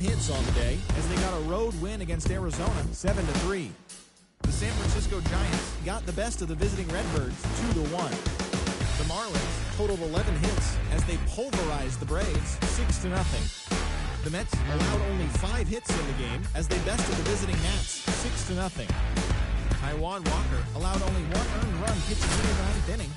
hits on the day as they got a road win against Arizona 7-3. The San Francisco Giants got the best of the visiting Redbirds 2-1. The Marlins totaled 11 hits as they pulverized the Braves 6-0. The Mets allowed only 5 hits in the game as they bested the visiting Nats 6-0. Taijuan Walker allowed only 1 earned run pitching in the 9th inning.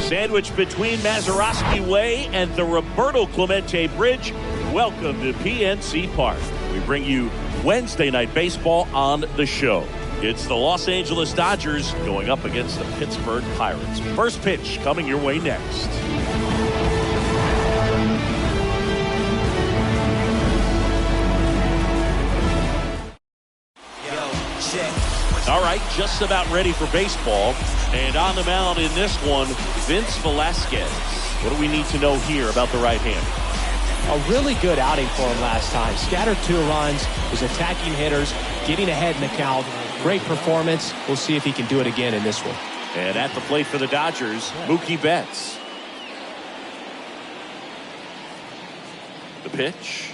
Sandwiched between Mazeroski Way and the Roberto Clemente Bridge, welcome to PNC Park. We bring you Wednesday night baseball on the show. It's the Los Angeles Dodgers going up against the Pittsburgh Pirates. First pitch coming your way next. All right, just about ready for baseball. And on the mound in this one, Vince Velasquez. What do we need to know here about the right-hander? A really good outing for him last time. Scattered 2 runs, was attacking hitters, getting ahead in the count. Great performance. We'll see if he can do it again in this one. And at the plate for the Dodgers, Mookie Betts. The pitch.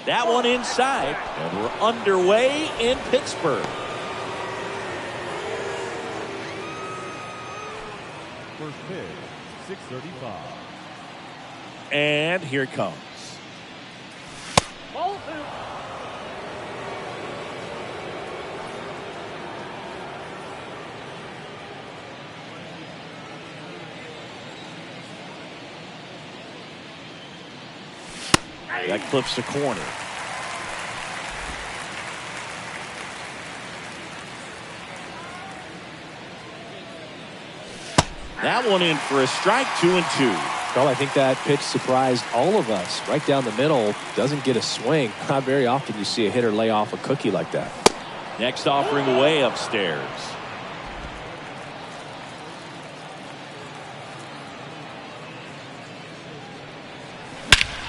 That one inside, and we're underway in Pittsburgh. First pitch, 6:35. And here it comes. That clips the corner. That one in for a strike, 2-2. Well, I think that pitch surprised all of us. Right down the middle, doesn't get a swing. Not very often you see a hitter lay off a cookie like that. Next offering way upstairs.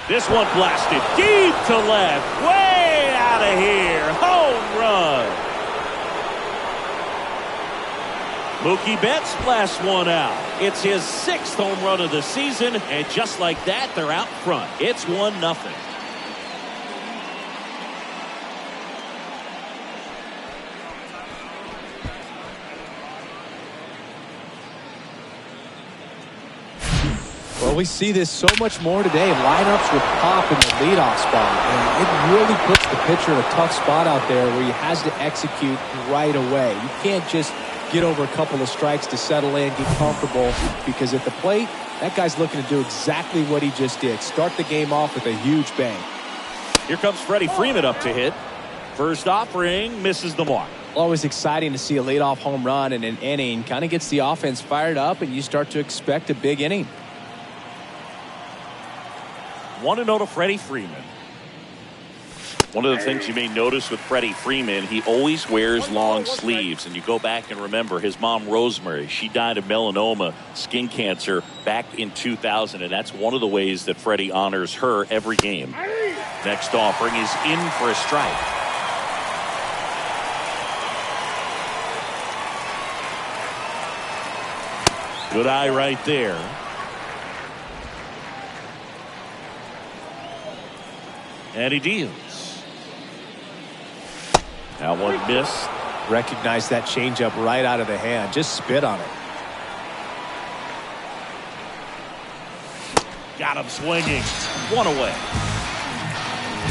This one blasted deep to left. Way out of here. Home run. Mookie Betts blasts one out. It's his 6th home run of the season, and just like that, they're out front. It's 1-0. Well, we see this so much more today. Lineups with pop in the leadoff spot. And it really puts the pitcher in a tough spot out there where he has to execute right away. You can't just get over a couple of strikes to settle in, get comfortable, because at the plate, that guy's looking to do exactly what he just did. Start the game off with a huge bang. Here comes Freddie Freeman up to hit. First offering misses the mark. Always exciting to see a leadoff home run in an inning. Kind of gets the offense fired up, and you start to expect a big inning. 1-0 to Freddie Freeman. One of the things you may notice with Freddie Freeman, he always wears long sleeves. And you go back and remember his mom, Rosemary, she died of melanoma, skin cancer, back in 2000. And that's one of the ways that Freddie honors her every game. Next offering is in for a strike. Good eye right there. And he deals. That one missed. Recognize that changeup right out of the hand. Just spit on it. Got him swinging. 1 away.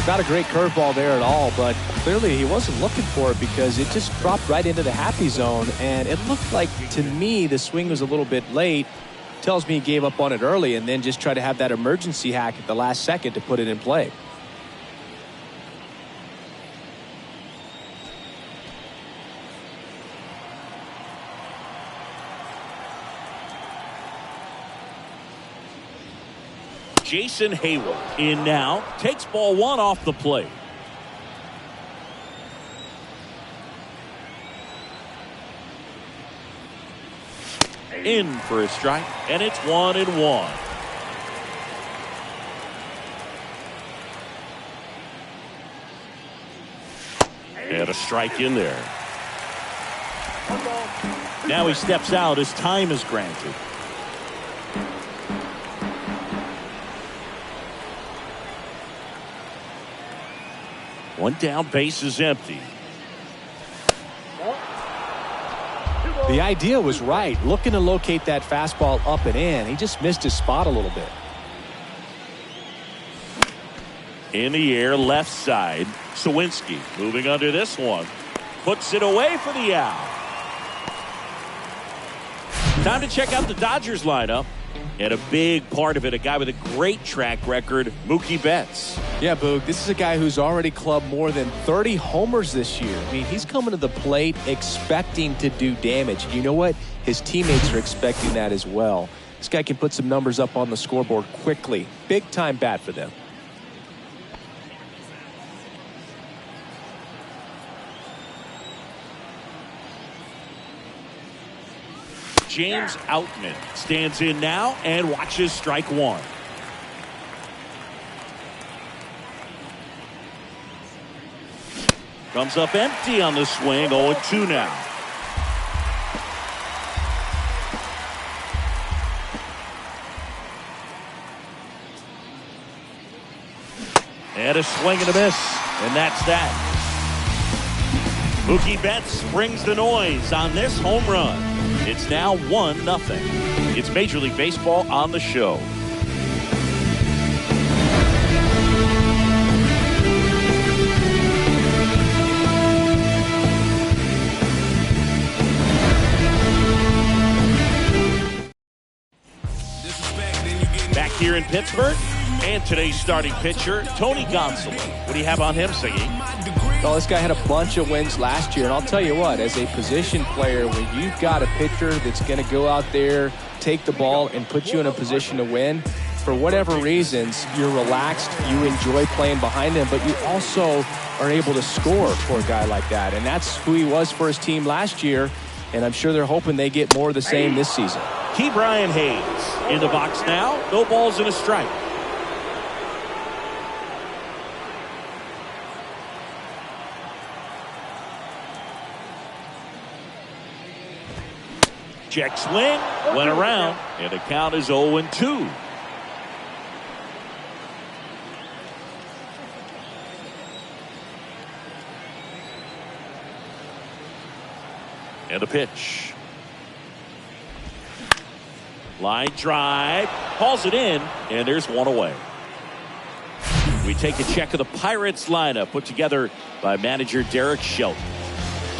Not a great curveball there at all, but clearly he wasn't looking for it because it just dropped right into the happy zone. And it looked like, to me, the swing was a little bit late. Tells me he gave up on it early and then just tried to have that emergency hack at the last second to put it in play. Jason Hayward in now, takes ball 1 off the plate. in for a strike, and it's 1-1. And a strike in there. Now he steps out as time is granted. One down, base is empty. The idea was right, looking to locate that fastball up and in. He just missed his spot a little bit. In the air, left side. Sawinski moving under this one. Puts it away for the out. Time to check out the Dodgers lineup. And a big part of it, a guy with a great track record, Mookie Betts. Yeah, Boog, this is a guy who's already clubbed more than 30 homers this year. I mean, he's coming to the plate expecting to do damage. You know what? His teammates are expecting that as well. This guy can put some numbers up on the scoreboard quickly. Big time bat for them. James Outman stands in now and watches strike one. Comes up empty on the swing, 0-2 now. And a swing and a miss, and that's that. Mookie Betts brings the noise on this home run. It's now 1-0. It's Major League Baseball on the show. Back here in Pittsburgh, and today's starting pitcher, Tony Gonsolin. What do you have on him, Singing? Well, this guy had a bunch of wins last year, and I'll tell you what, as a position player, when you've got a pitcher that's going to go out there, take the ball, and put you in a position to win, for whatever reasons, you're relaxed, you enjoy playing behind him, but you also are able to score for a guy like that, and that's who he was for his team last year, and I'm sure they're hoping they get more of the same this season. Key Brian Hayes in the box now, no balls and a strike. Check swing, went around, and the count is 0-2. And a pitch. Line drive, hauls it in, and there's one away. We take a check of the Pirates lineup put together by manager Derek Shelton.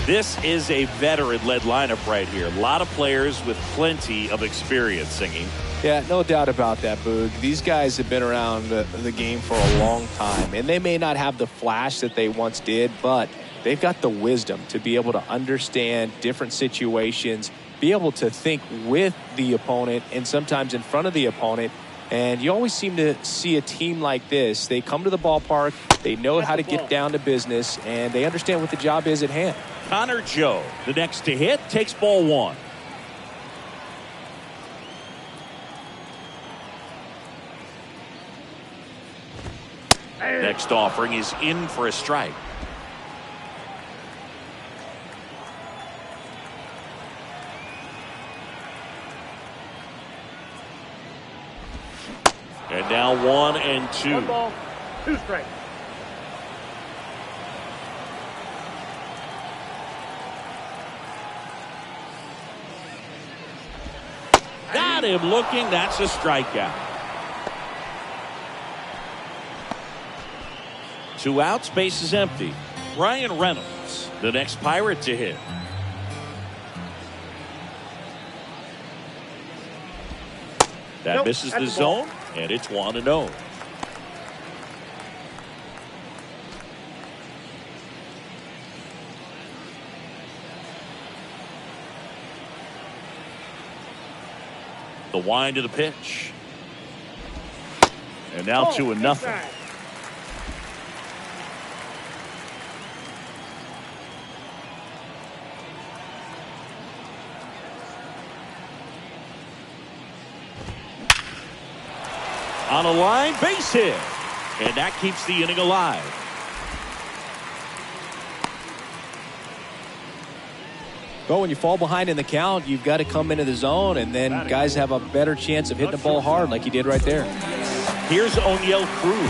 This is a veteran-led lineup right here. A lot of players with plenty of experience, Singing. Yeah, no doubt about that, Boog. These guys have been around the game for a long time, and they may not have the flash that they once did, but they've got the wisdom to be able to understand different situations, be able to think with the opponent and sometimes in front of the opponent. And you always seem to see a team like this. They come to the ballpark, they know how to get down to business, and they understand what the job is at hand. Connor Joe, the next to hit, takes ball one. Next offering is in for a strike. And now 1-2. 1 ball, 2 strikes. Got him looking. That's a strikeout. 2 outs, base is empty. Ryan Reynolds, the next Pirate to hit. That misses the zone, and it's 1-0. The wind of the pitch. And now 2-0. On a line, base hit. And that keeps the inning alive. But when you fall behind in the count, you've got to come into the zone, and then guys have a better chance of hitting the ball hard like he did right there. Here's O'Neill Cruz.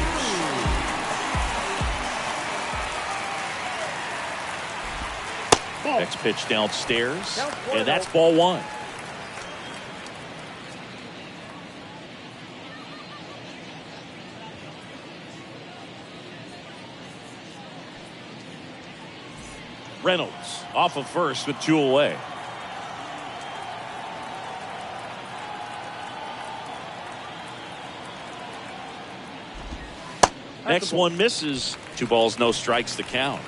Next pitch downstairs, and that's ball one. Reynolds off of first with 2 away. Next one misses. 2 balls, no strikes to count.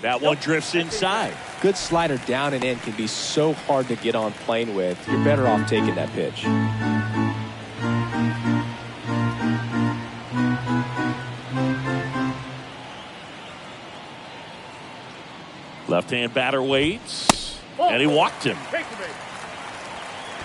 That one drifts inside. Good slider down and in can be so hard to get on plane with. You're better off taking that pitch. Left-hand batter waits, and he walked him.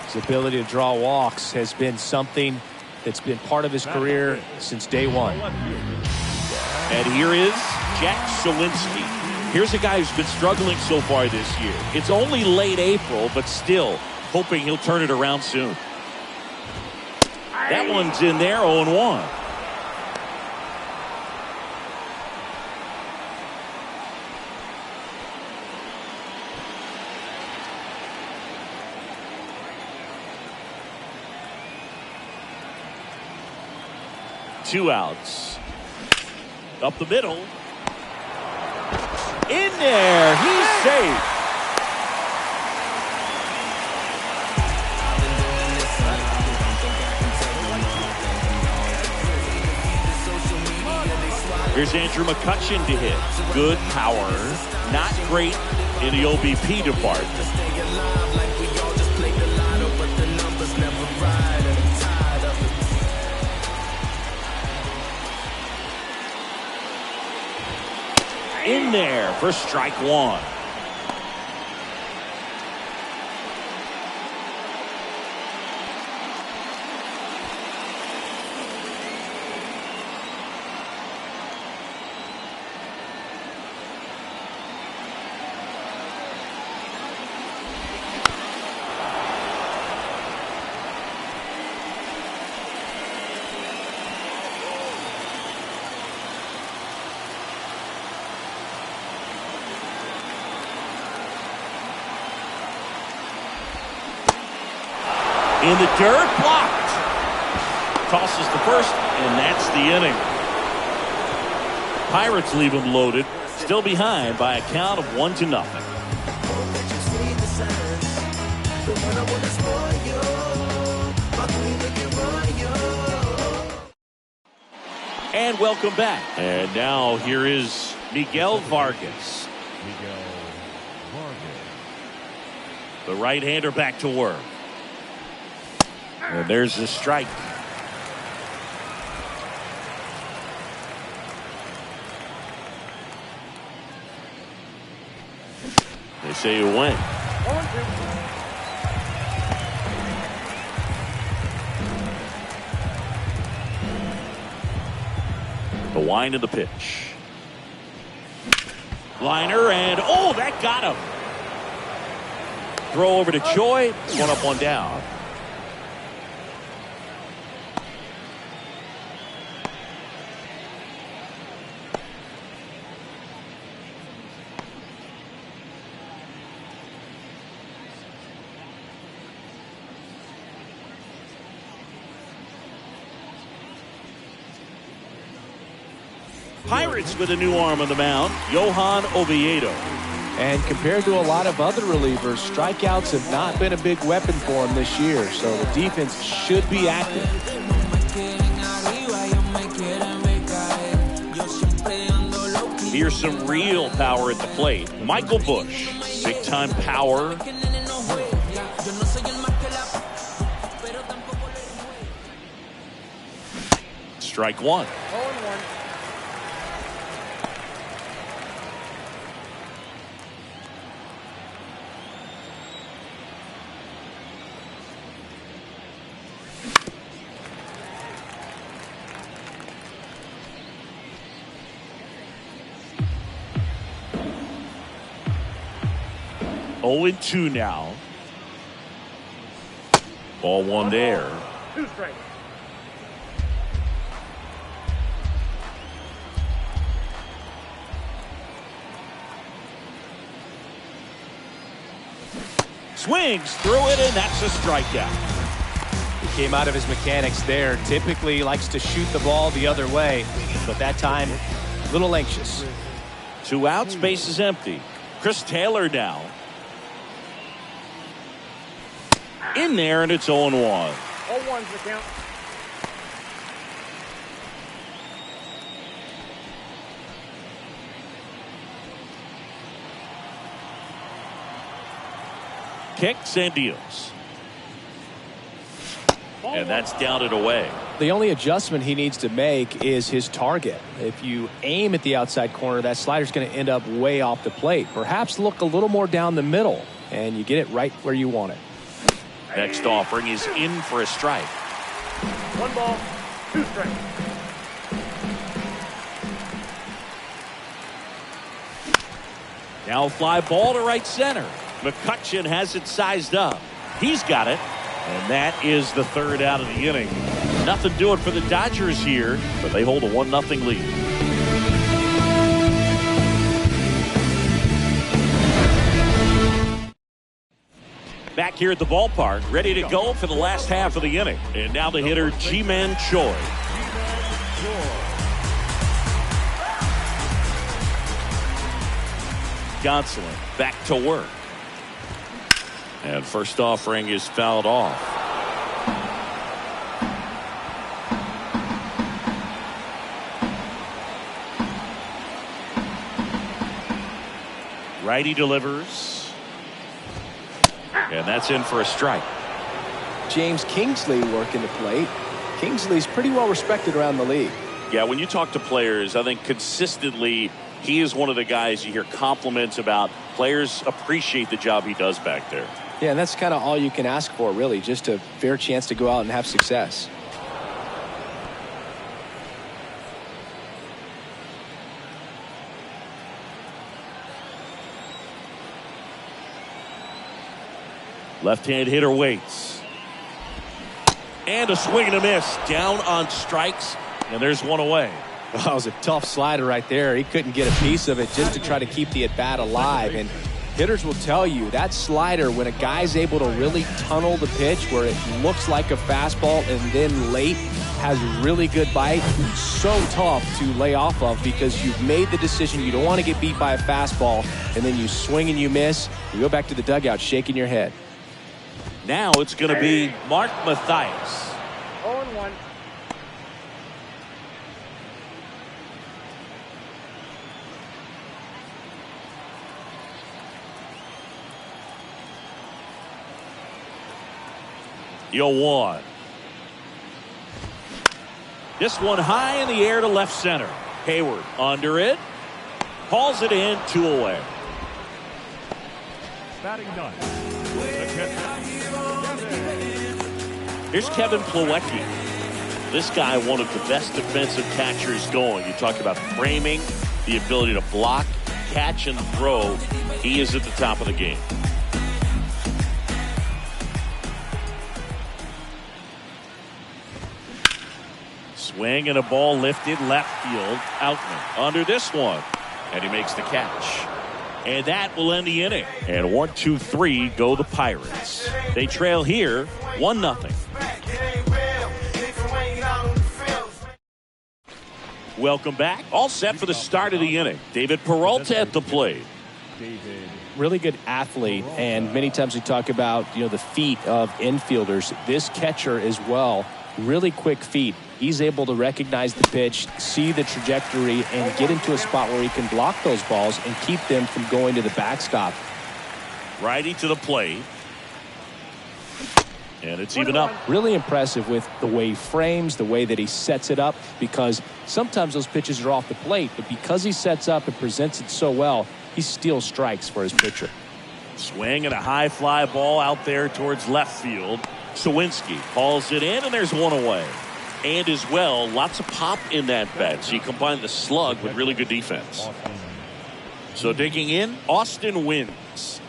His ability to draw walks has been something that's been part of his career since day one. And here is Jack Selinsky. Here's a guy who's been struggling so far this year. It's only late April, but still hoping he'll turn it around soon. That one's in there, 0-1. Two outs. Up the middle. In there. He's safe. Here's Andrew McCutchen to hit. Good power. Not great in the OBP department. In there for strike one. In the dirt, blocked. Tosses the first, and that's the inning. Pirates leave him loaded, still behind by a count of 1-0. And welcome back. And now here is Miguel Vargas. The right-hander back to work. And there's the strike. They say it went. The wind of the pitch. Liner, and oh, that got him. Throw over to Choi. 1 up, 1 down. Pirates with a new arm on the mound, Johan Oviedo. And compared to a lot of other relievers, strikeouts have not been a big weapon for him this year, so the defense should be active. Here's some real power at the plate. Michael Busch, big-time power. Strike one. 0-2 now. Ball one there. 2 strikes. Swings through it, and that's a strikeout. He came out of his mechanics there. Typically likes to shoot the ball the other way, but that time, a little anxious. 2 outs, base is empty. Chris Taylor now. In there, and it's 0-1. 0-1's the count. Kicks and deals. And that's down and away. The only adjustment he needs to make is his target. If you aim at the outside corner, that slider's going to end up way off the plate. Perhaps look a little more down the middle, and you get it right where you want it. Next offering is in for a strike. 1 ball, 2 strikes. Now fly ball to right center. McCutchen has it sized up. He's got it. And that is the 3rd out of the inning. Nothing doing for the Dodgers here, but they hold a 1-0 lead. Back here at the ballpark, ready to go for the last half of the inning. And now the hitter, Ji-Man Choi. Gonsolin back to work. And first offering is fouled off. Righty delivers. And that's in for a strike. James Kingsley working the plate. Kingsley's pretty well respected around the league. Yeah, when you talk to players, I think consistently he is one of the guys you hear compliments about. Players appreciate the job he does back there. Yeah, and that's kind of all you can ask for, really, just a fair chance to go out and have success. Left-hand hitter waits. And a swing and a miss. Down on strikes, and there's one away. Well, that was a tough slider right there. He couldn't get a piece of it just to try to keep the at-bat alive. And hitters will tell you that slider, when a guy's able to really tunnel the pitch where it looks like a fastball and then late has really good bite, so tough to lay off of because you've made the decision you don't want to get beat by a fastball, and then you swing and you miss. You go back to the dugout shaking your head. Now it's going to be Mark Mathias. 0-1. Yo, 1. This one high in the air to left center. Hayward under it. Calls it in, 2 away. Batting done. Here's Kevin Plawecki. This guy, one of the best defensive catchers going. You talk about framing, the ability to block, catch, and throw. He is at the top of the game. Swing and a ball lifted left field. Outman under this one. And he makes the catch. And that will end the inning. And 1-2-3 go the Pirates. They trail here 1-0. Welcome back. All set for the start of the inning. David Peralta at the plate. Really good athlete, and many times we talk about, the feet of infielders. This catcher as well, really quick feet. He's able to recognize the pitch, see the trajectory, and get into a spot where he can block those balls and keep them from going to the backstop. Righty to the plate. And it's even up. Really impressive with the way he frames, the way that he sets it up, because sometimes those pitches are off the plate, but because he sets up and presents it so well, he steals strikes for his pitcher. Swing and a high fly ball out there towards left field. Sawinski calls it in, and there's one away. And as well, lots of pop in that bet. So you combine the slug with really good defense. So digging in, Austin Wins.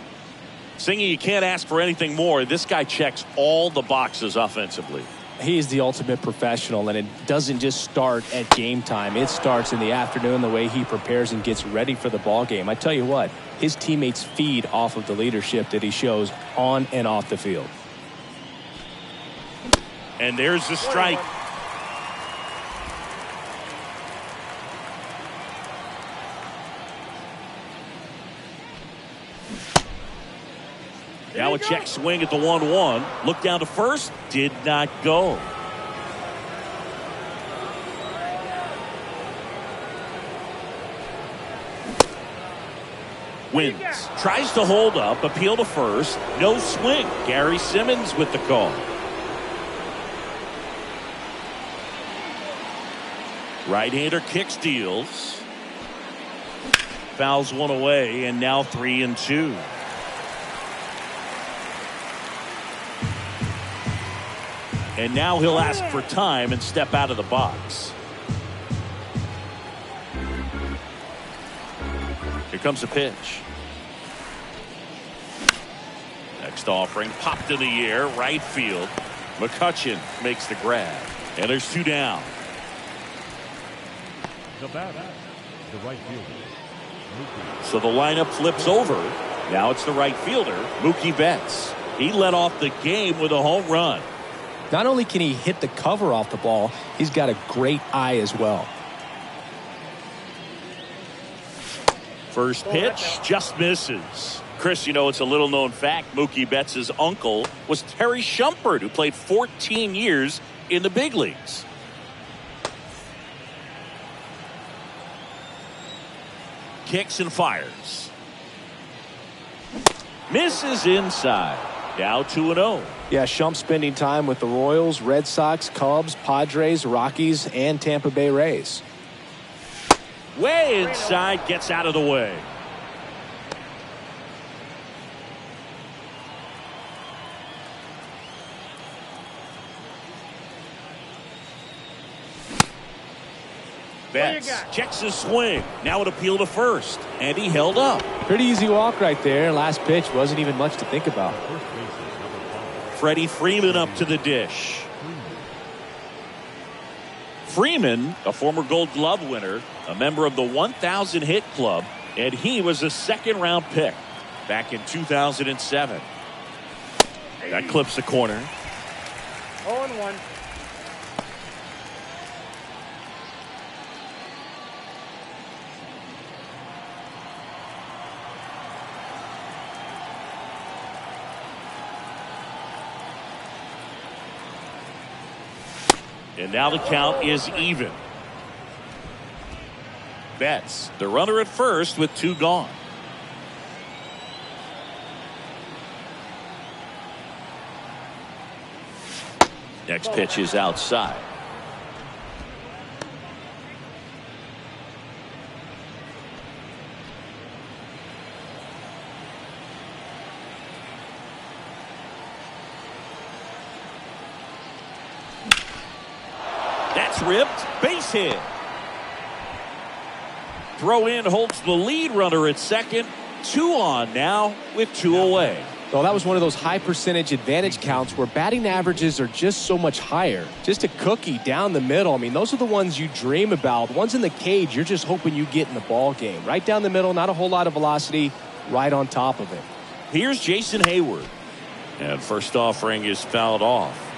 Singy, you can't ask for anything more. This guy checks all the boxes offensively. He's the ultimate professional, and it doesn't just start at game time. It starts in the afternoon, the way he prepares and gets ready for the ball game. I tell you what, his teammates feed off of the leadership that he shows on and off the field. And there's the strike. Now a check swing at the 1-1. Look down to first. Did not go. Wins. Tries to hold up. Appeal to first. No swing. Gary Simmons with the call. Right-hander kick steals. Fouls one away, and now 3-2. And now he'll ask for time and step out of the box. Here comes a pitch. Next offering popped in the air, right field. McCutchen makes the grab. And there's 2 down. The batter, the right fielder. So the lineup flips over. Now it's the right fielder, Mookie Betts. He led off the game with a home run. Not only can he hit the cover off the ball, he's got a great eye as well. First pitch just misses. Chris, you know, it's a little known fact. Mookie Betts' uncle was Terry Shumpert, who played 14 years in the big leagues. Kicks and fires. Misses inside. Now 2-0. Yeah, Shump spending time with the Royals, Red Sox, Cubs, Padres, Rockies, and Tampa Bay Rays. Way inside, gets out of the way. Betts checks his swing. Now an appeal to first. And he held up. Pretty easy walk right there. Last pitch wasn't even much to think about. Freddie Freeman up to the dish. Freeman, a former Gold Glove winner, a member of the 1,000 hit club, and he was a second-round pick back in 2007. That clips the corner. 0-1. And now the count is even. Betts, the runner at first with 2 gone. Next pitch is outside. That's ripped. Base hit. Throw in holds the lead runner at second. 2 on now with 2 away. Well, that was one of those high percentage advantage counts where batting averages are just so much higher. Just a cookie down the middle. I mean, those are the ones you dream about. Ones in the cage, you're just hoping you get in the ball game. Right down the middle, not a whole lot of velocity, right on top of it. Here's Jason Hayward. And first offering is fouled off.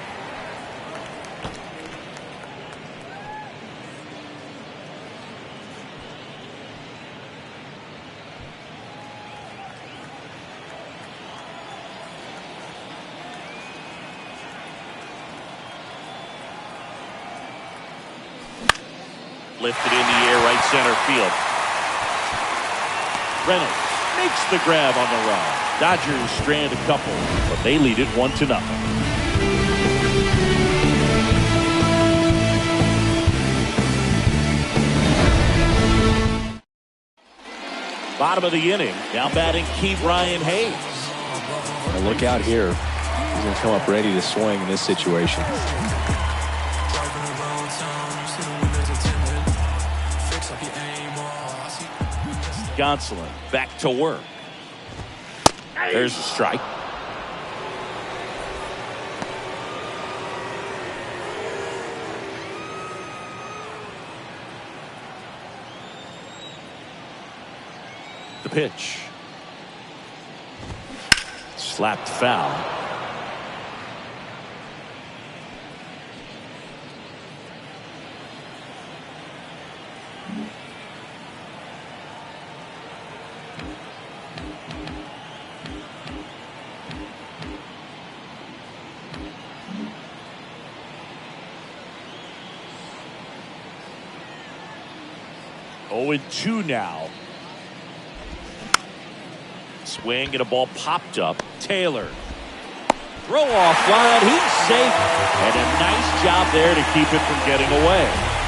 Lifted in the air, right center field. Reynolds makes the grab on the run. Dodgers strand a couple, but they lead it 1-0. Bottom of the inning, now batting Key Brian Hayes. Now look out here. He's going to come up ready to swing in this situation. Gonsolin back to work. There's a strike. The pitch. Slapped foul. Oh, and 2 now. Swing and a ball popped up. Taylor. Throw off wild. He's safe. And a nice job there to keep it from getting away.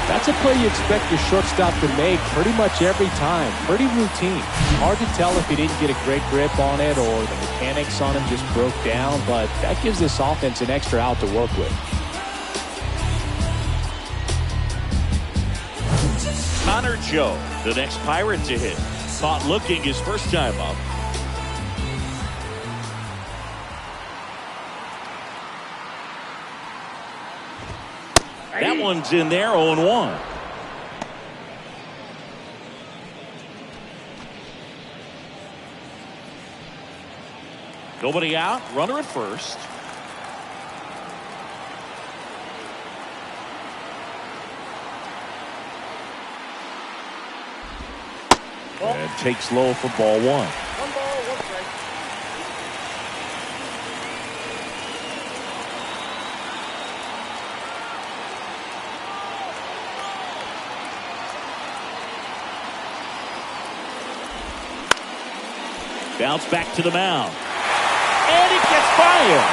That's a play you expect your shortstop to make pretty much every time. Pretty routine. Hard to tell if he didn't get a great grip on it or the mechanics on him just broke down, but that gives this offense an extra out to work with. Connor Joe, the next Pirate to hit. Caught looking his first time up. That one's in there, 0-1. Nobody out, runner at first. And takes low for ball 1. 1 ball, 1 strike. Bounce back to the mound. And it gets by him.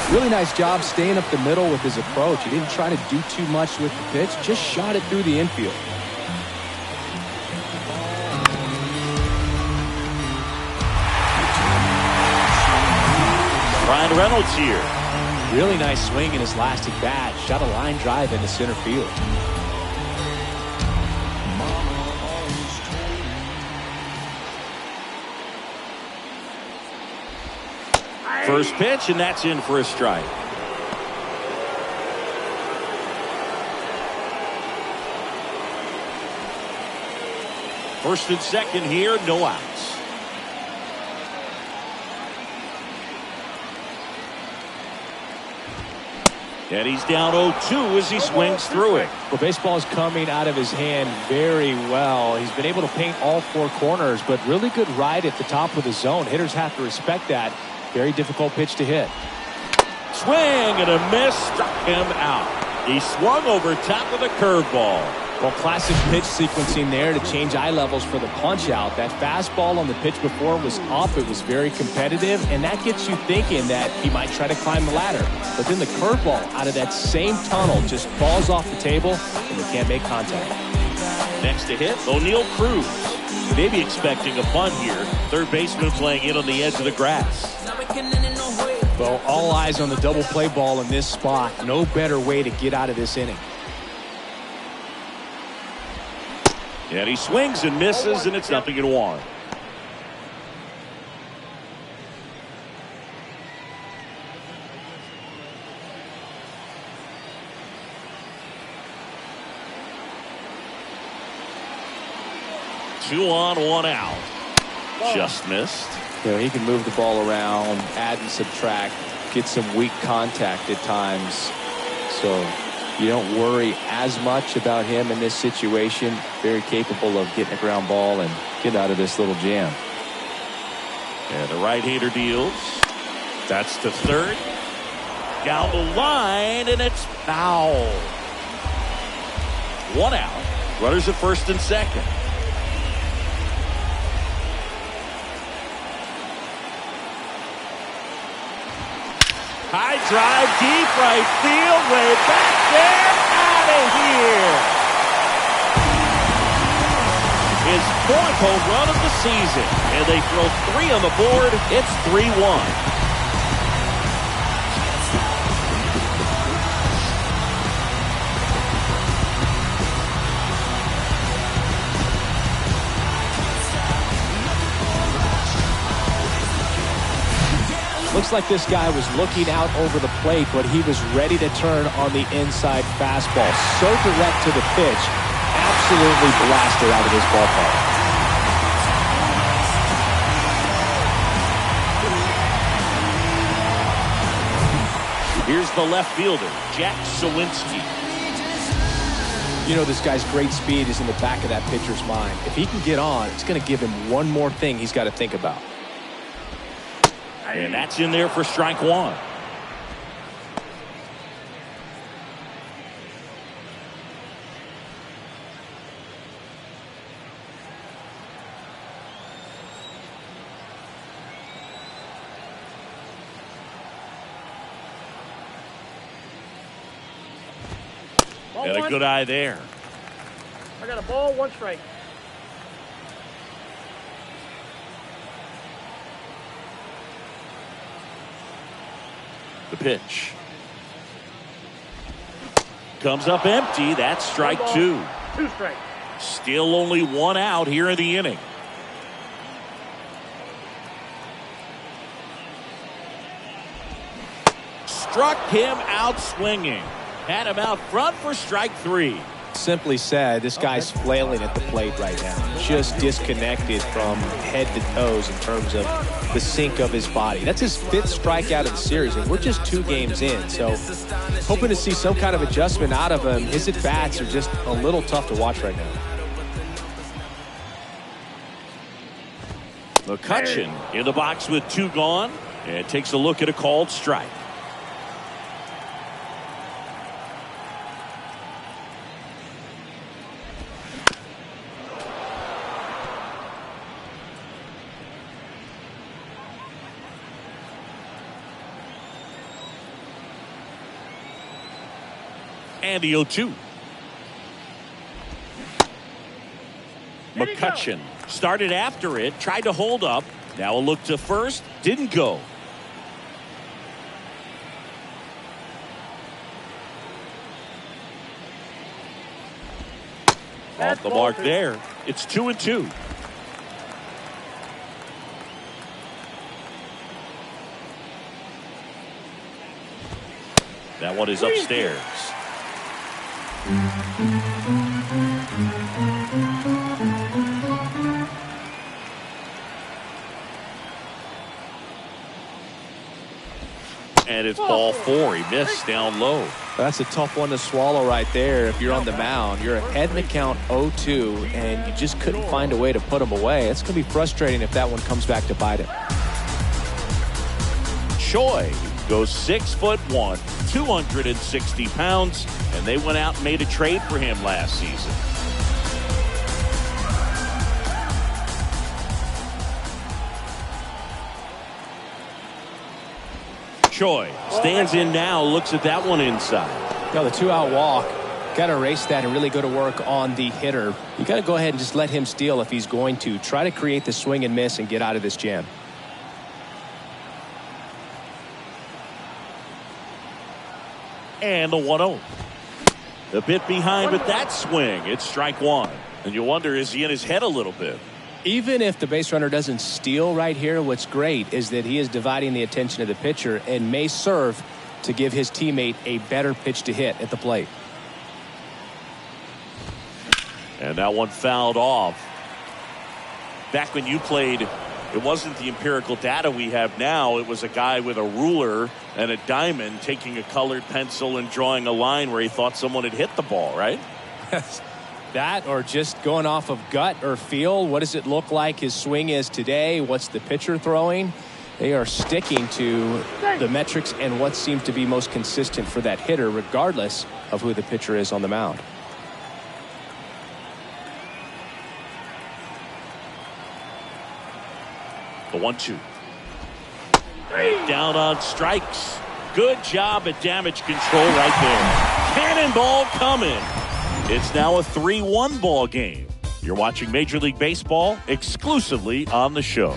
Really nice job staying up the middle with his approach. He didn't try to do too much with the pitch, just shot it through the infield. Ryan Reynolds here. Really nice swing in his last at bat. Shot a line drive into center field. First pitch, and that's in for a strike. First and second here, no outs. And he's down 0-2 as he swings through it. Well, baseball is coming out of his hand very well. He's been able to paint all 4 corners, but really good ride at the top of the zone. Hitters have to respect that. Very difficult pitch to hit. Swing and a miss, struck him out. He swung over top of the curveball. Well, classic pitch sequencing there to change eye levels for the punch out. That fastball on the pitch before was up. It was very competitive, and that gets you thinking that he might try to climb the ladder. But then the curveball out of that same tunnel just falls off the table, and they can't make contact. Next to hit, O'Neal Cruz. Maybe expecting a bunt here. Third baseman playing in on the edge of the grass. Well, all eyes on the double play ball in this spot. No better way to get out of this inning. And he swings and misses, and it's 0-1. Two on, 1 out. Just missed. You know, he can move the ball around, add and subtract, get some weak contact at times. So you don't worry as much about him in this situation. Very capable of getting a ground ball and get out of this little jam. And the right-hander deals. That's to third. Down the line, and it's foul. 1 out. Runners at first and second. High drive, deep right field, way back there, out of here. His 4th home run of the season, and they throw 3 on the board. It's 3-1. Almost like this guy was looking out over the plate, but he was ready to turn on the inside fastball. So direct to the pitch, absolutely blasted out of this ballpark. Here's the left fielder, Jack Sawinski. You know, this guy's great speed is in the back of that pitcher's mind. If he can get on, it's going to give him one more thing he's got to think about. And that's in there for strike one. And a good eye there. I got a ball, 1 strike. The pitch. Comes up empty. That's strike 2. 2 strikes. Still only 1 out here in the inning. Struck him out swinging. Had him out front for strike 3. Simply said, this guy's flailing at the plate right now. Just disconnected from head to toes in terms of the sink of his body. That's his 5th strikeout of the series, and we're just 2 games in. So hoping to see some kind of adjustment out of him. His at-bats are just a little tough to watch right now. McCutchen in the box with 2 gone, and takes a look at a called strike. And the 0-2. McCutchen started after it, tried to hold up. Now a look to first, didn't go. Off the mark there. It's 2-2. That one is upstairs. And it's ball 4. He missed down low. That's a tough one to swallow right there. If you're on the mound, you're ahead in the count 0-2, and you just couldn't find a way to put him away. It's going to be frustrating if that one comes back to bite him. Choi goes 6'1", 260 pounds, and they went out and made a trade for him last season. Choi stands in now, looks at that one inside. You know, the 2-out walk, got to erase that and really go to work on the hitter. You got to go ahead and just let him steal if he's going to. Try to create the swing and miss and get out of this jam. And the 1-0. A bit behind with that swing. It's strike 1. And you wonder, is he in his head a little bit? Even if the base runner doesn't steal right here, what's great is that he is dividing the attention of the pitcher and may serve to give his teammate a better pitch to hit at the plate. And that one fouled off. Back when you played, it wasn't the empirical data we have now. It was a guy with a ruler and a diamond taking a colored pencil and drawing a line where he thought someone had hit the ball, right? That, or just going off of gut or feel. What does it look like his swing is today? What's the pitcher throwing? They are sticking to the metrics and what seems to be most consistent for that hitter, regardless of who the pitcher is on the mound. The 1-2. Down on strikes. Good job at damage control right there. Cannonball coming. It's now a 3-1 ball game. You're watching Major League Baseball exclusively on the show.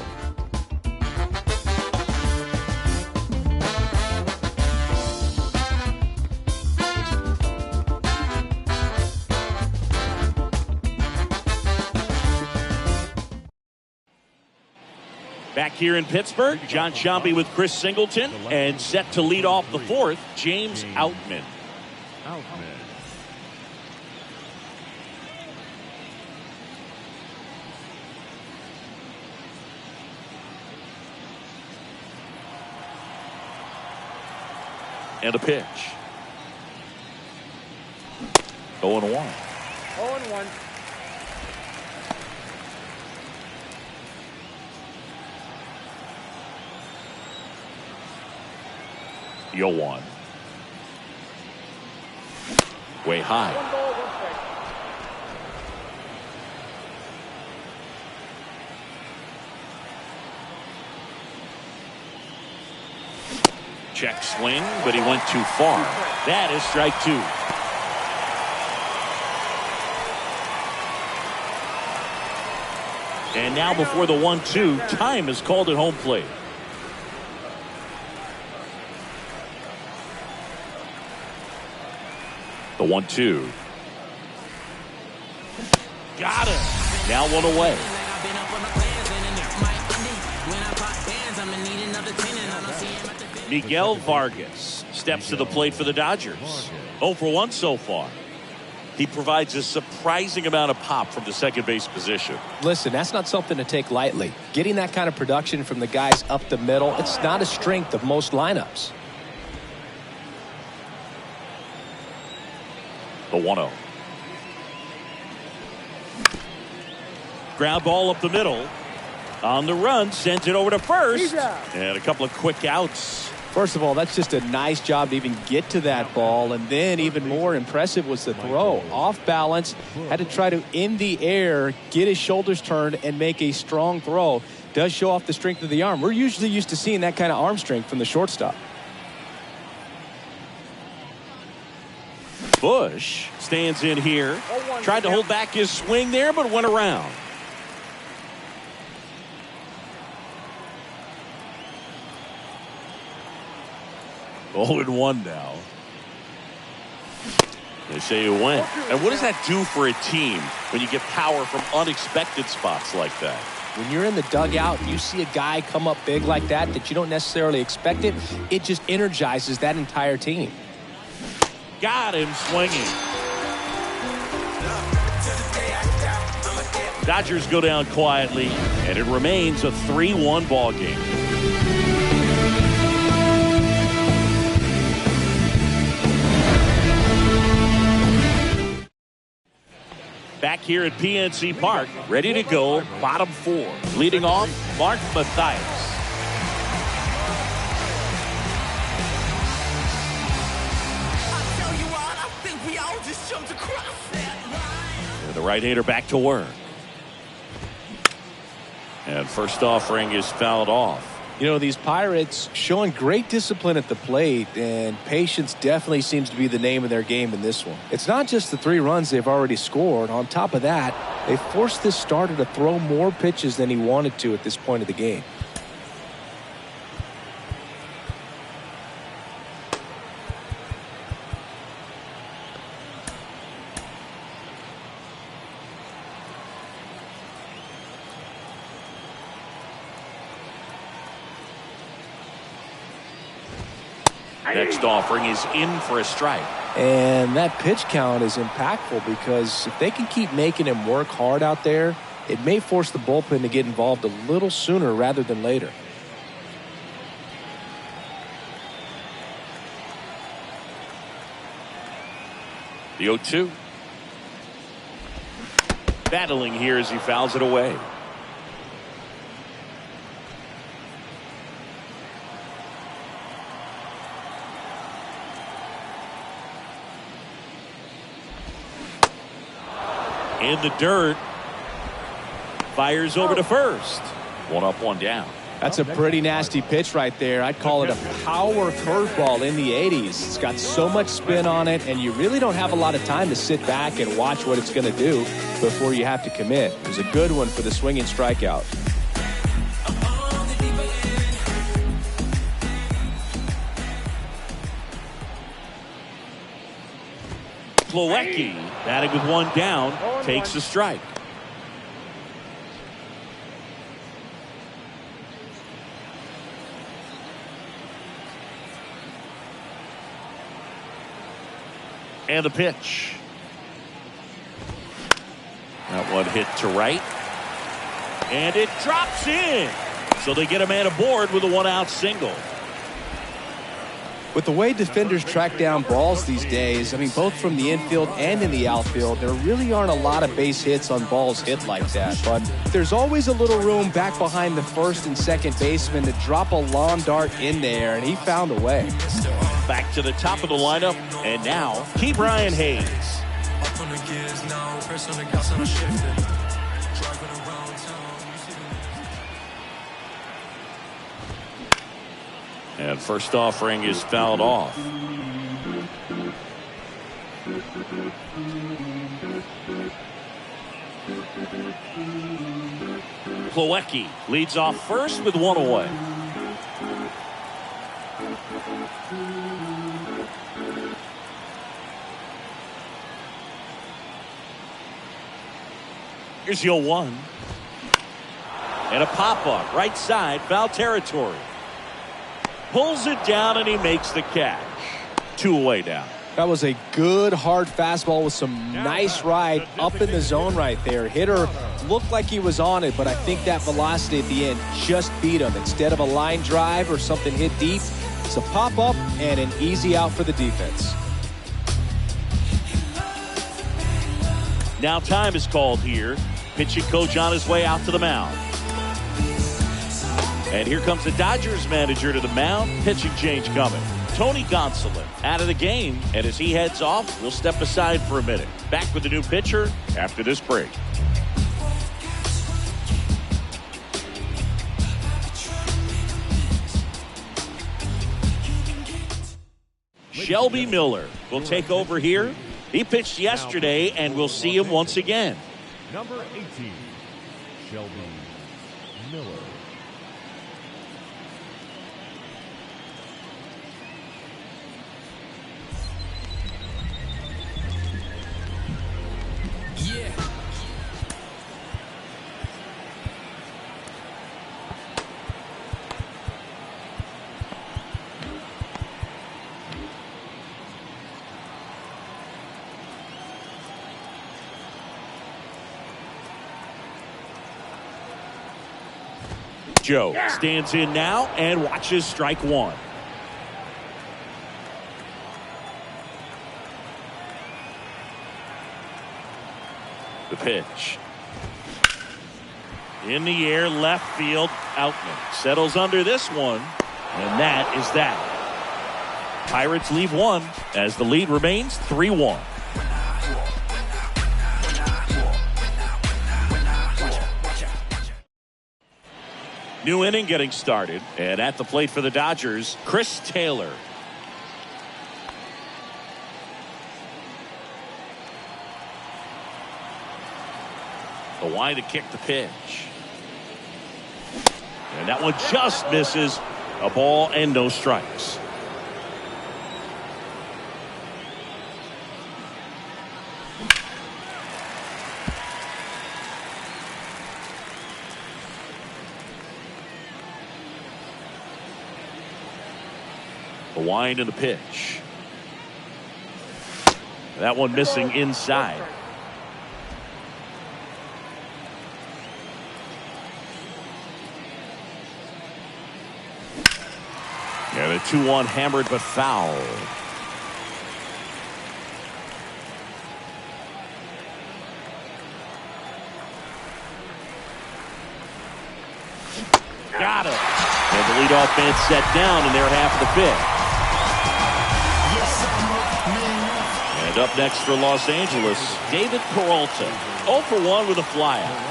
Back here in Pittsburgh, John Sciambi with Chris Singleton, and set to lead off the fourth, James Outman. And a pitch. 0-1. 0-1. Yo-1. Way high. 1 ball, 1 strike. Check swing, but he went too far. That is strike 2. And now before the 1-2, time is called at home plate. The 1-2. Got it. Now 1 away. Miguel Vargas steps to the plate for the Dodgers. 0 for 1 so far. He provides a surprising amount of pop from the second base position. Listen, that's not something to take lightly. Getting that kind of production from the guys up the middle, it's not a strength of most lineups. The 1-0. Ground ball up the middle. On the run, sends it over to first. And a couple of quick outs. First of all, that's just a nice job to even get to that ball. And then even more impressive was the throw. Off balance, had to try to, in the air, get his shoulders turned and make a strong throw. Does show off the strength of the arm. We're usually used to seeing that kind of arm strength from the shortstop. Bush stands in here. Tried to hold back his swing there, but went around. Oh, and 1 now. They say you win. And what does that do for a team when you get power from unexpected spots like that? When you're in the dugout and you see a guy come up big like that you don't necessarily expect it, it just energizes that entire team. Got him swinging. Dodgers go down quietly, and it remains a 3-1 ball game. Back here at PNC Park, ready to go, bottom 4. Leading off, Mark Mathias. And the right-hander back to work. And first offering is fouled off. You know, these Pirates showing great discipline at the plate, and patience definitely seems to be the name of their game in this one. It's not just the 3 runs they've already scored. On top of that, they forced this starter to throw more pitches than he wanted to at this point of the game. Next offering is in for a strike. And that pitch count is impactful because if they can keep making him work hard out there, it may force the bullpen to get involved a little sooner rather than later. The 0-2. Battling here as he fouls it away. In the dirt. Fires over to first. 1 up, 1 down. That's a pretty nasty pitch right there. I'd call it a power curveball in the 80s. It's got so much spin on it, and you really don't have a lot of time to sit back and watch what it's going to do before you have to commit. It was a good one for the swinging strikeout. Plawecki, batting with 1 down, takes a strike. And the pitch. That one hit to right. And it drops in. So they get a man aboard with a 1-out single. With the way defenders track down balls these days, I mean, both from the infield and in the outfield, there really aren't a lot of base hits on balls hit like that. But there's always a little room back behind the first and second baseman to drop a lawn dart in there, and he found a way. Back to the top of the lineup, and now, Key Brian Hayes. And first offering is fouled off. Plawecki leads off first with 1 away. Here's your 1. And a pop-up right side, foul territory. Pulls it down and he makes the catch. 2 away now. That was a good hard fastball with some nice ride up in the zone right there. Hitter looked like he was on it, but I think that velocity at the end just beat him. Instead of a line drive or something hit deep, it's a pop up and an easy out for the defense. Now time is called here. Pitching coach on his way out to the mound. And here comes the Dodgers manager to the mound. Pitching change coming. Tony Gonsolin out of the game. And as he heads off, we'll step aside for a minute. Back with the new pitcher after this break. Shelby Miller will take over here. He pitched yesterday, and we'll see him once again. Number 18, Shelby Miller. Joe stands in now and watches strike 1. The pitch. In the air, left field, Outman settles under this one, and that is that. Pirates leave 1 as the lead remains 3-1. New inning getting started, and at the plate for the Dodgers, Chris Taylor. The line to kick the pitch. And that one just misses. A ball and no strikes. The wind and the pitch. That one missing inside. And a 2-1 hammered but foul. Got it. And the leadoff man set down in their half of the fifth. And up next for Los Angeles, David Peralta. 0 for 1 with a flyout.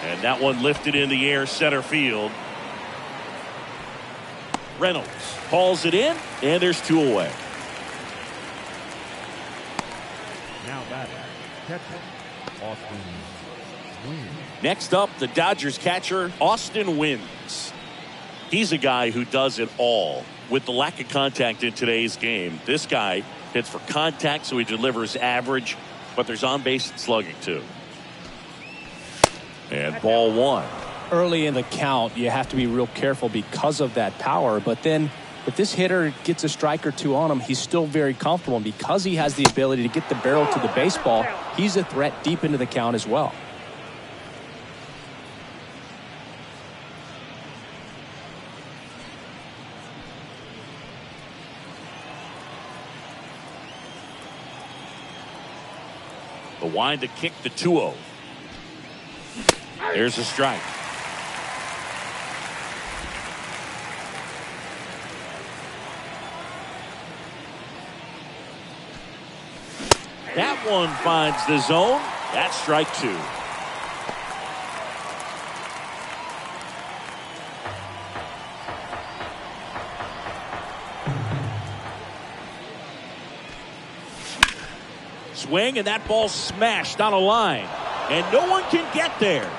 And that one lifted in the air center field. Reynolds hauls it in, and there's 2 away. Now batting, catcher, Austin Wynn. Next up, the Dodgers catcher, Austin Wynns. He's a guy who does it all. With the lack of contact in today's game, this guy hits for contact, so he delivers average, but there's on-base slugging too. And ball 1. early in the count, you have to be real careful because of that power. But then if this hitter gets a strike or two on him, he's still very comfortable. And because he has the ability to get the barrel to the baseball, he's a threat deep into the count as well. The wind to kick the 2-0. There's a strike. That one finds the zone. That's strike 2. Swing, and that ball smashed on a line. And no one can get there.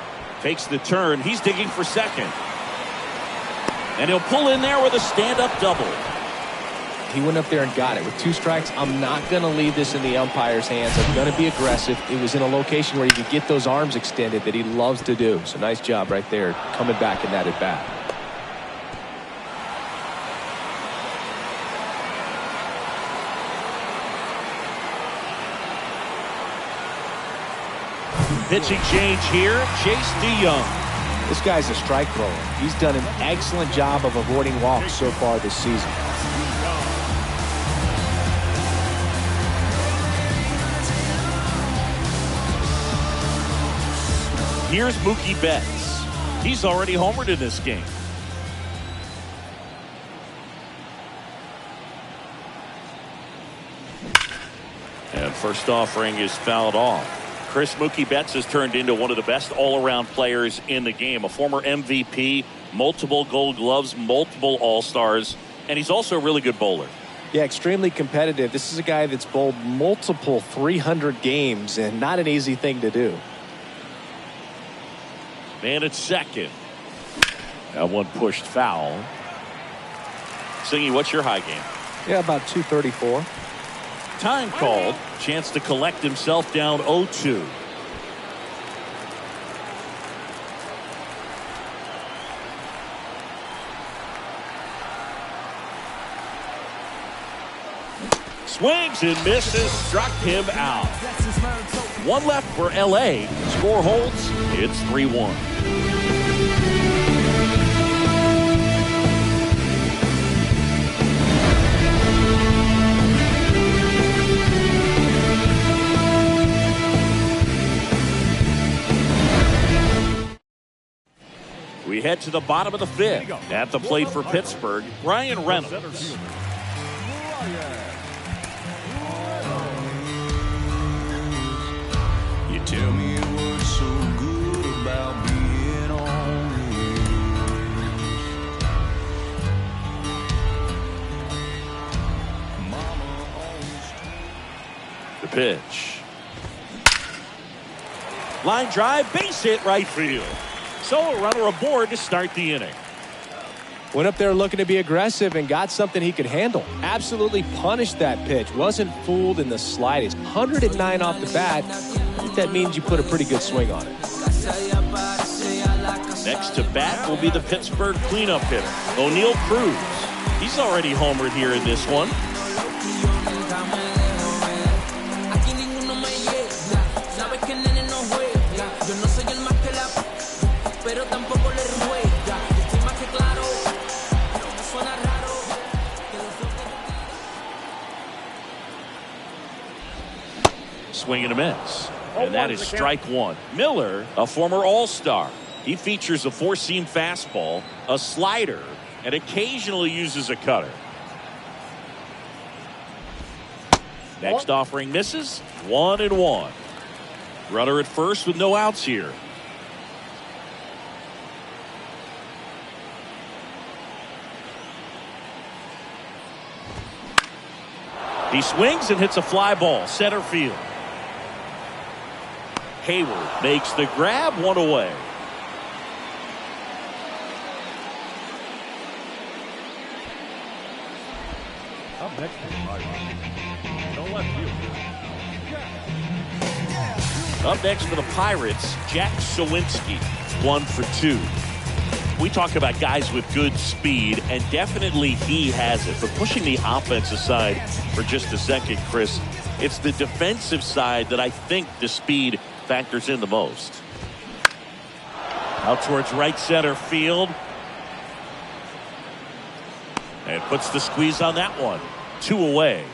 Takes the turn. He's digging for second. And he'll pull in there with a stand-up double. He went up there and got it. With 2 strikes, I'm not going to leave this in the umpire's hands. I'm going to be aggressive. It was in a location where he could get those arms extended that he loves to do. So nice job right there, coming back in that at bat. Pitching change here, Chase DeYoung. This guy's a strike thrower. He's done an excellent job of avoiding walks so far this season. Here's Mookie Betts. He's already homered in this game. And first offering is fouled off. Chris, Mookie Betts has turned into one of the best all-around players in the game. A former MVP, multiple Gold Gloves, multiple All-Stars, and he's also a really good bowler. Yeah, extremely competitive. This is a guy that's bowled multiple 300 games, and not an easy thing to do. Man at second. That one pushed foul. Singy, what's your high game? Yeah, about 234. Time called. Chance to collect himself down 0-2. Swings and misses. Struck him out. One left for LA. Score holds. It's 3-1. We head to the bottom of the 5th. At the plate for Pittsburgh, Ryan Reynolds. You tell me what's so good about being on The pitch. Line drive, base hit right field. So a runner aboard to start the inning. Went up there looking to be aggressive and got something he could handle. Absolutely punished that pitch. Wasn't fooled in the slightest. 109 off the bat. I think that means you put a pretty good swing on it. Next to bat will be the Pittsburgh cleanup hitter, O'Neal Cruz. He's already homered here in this one. Swing and a miss. And that is strike 1. Miller, a former All-Star. He features a 4-seam fastball, a slider, and occasionally uses a cutter. Next offering misses. 1-1. Runner at first with no outs here. He swings and hits a fly ball, center field. Hayward makes the grab, 1 away. Up next is no left field. Up next for the Pirates, Jack Sawinski. 1 for 2. We talk about guys with good speed, and definitely he has it. But pushing the offense aside for just a second, Chris, it's the defensive side that I think the speed factors in the most. Out towards right center field. And puts the squeeze on that one. 2 away.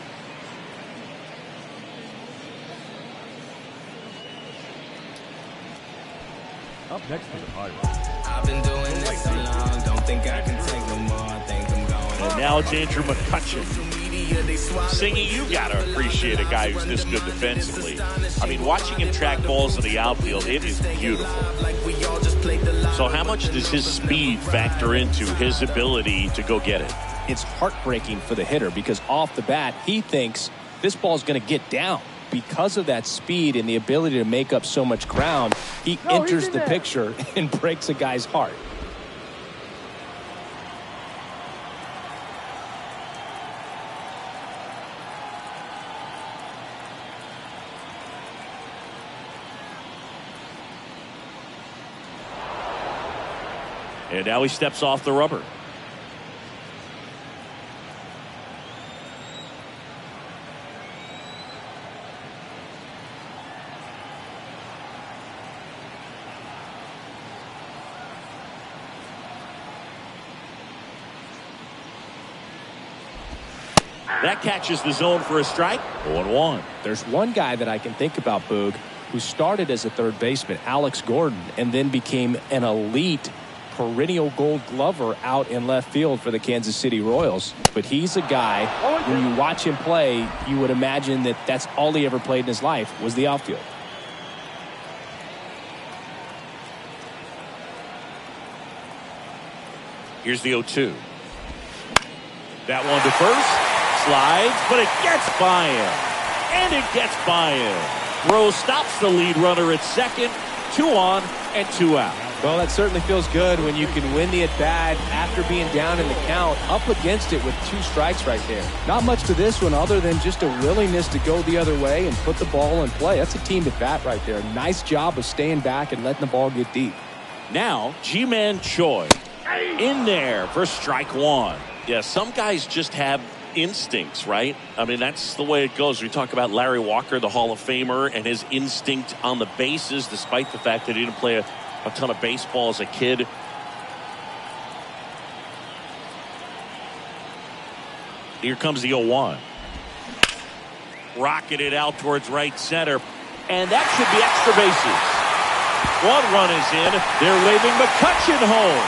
Up next for the Pirates. I've been doing this so long, don't think I can take no more. I think I'm going. And now it's Andrew McCutchen singing. You gotta appreciate a guy who's this good defensively. I mean, watching him track balls in the outfield, it is beautiful. So how much does his speed factor into his ability to go get it? It's heartbreaking for the hitter because off the bat, he thinks this ball's going to get down. Because of that speed and the ability to make up so much ground, he enters the picture and breaks a guy's heart. And now he steps off the rubber. That catches the zone for a strike. 0-1. There's one guy that I can think about, Boog, who started as a third baseman, Alex Gordon, and then became an elite perennial gold glover out in left field for the Kansas City Royals. But he's a guy, when you watch him play, you would imagine that that's all he ever played in his life was the outfield. Here's the 0-2. That one to first. Slides, but it gets by him. And it gets by him. Rose stops the lead runner at second. 2 on and 2 out. Well, that certainly feels good when you can win the at-bat after being down in the count, up against it with 2 strikes right there. Not much to this one other than just a willingness to go the other way and put the ball in play. That's a team at-bat right there. Nice job of staying back and letting the ball get deep. Now, Ji-Man Choi in there for strike 1. Yeah, some guys just have instincts, right? I mean, that's the way it goes. We talk about Larry Walker, the Hall of Famer, and his instinct on the bases, despite the fact that he didn't play a ton of baseball as a kid. Here comes the 0-1. Rocketed out towards right center, and that should be extra bases. 1 run is in. They're waving McCutchen home.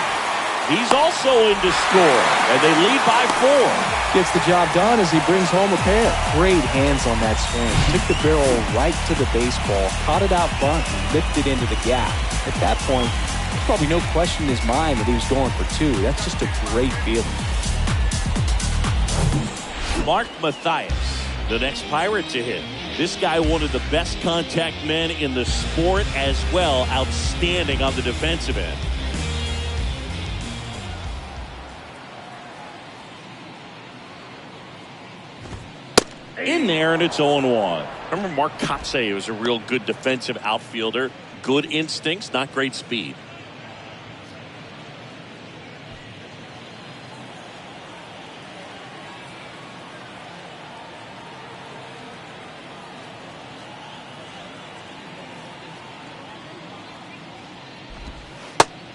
He's also in to score, and they lead by 4. Gets the job done as he brings home a pair. Great hands on that swing. Took the barrel right to the baseball, caught it out front, lifted into the gap. At that point, probably no question in his mind that he was going for 2. That's just a great feeling. Mark Mathias, the next Pirate to hit. This guy, one of the best contact men in the sport as well. Outstanding on the defensive end. In there, and it's 0-1. Remember Mark Kotsay was a real good defensive outfielder. Good instincts, not great speed.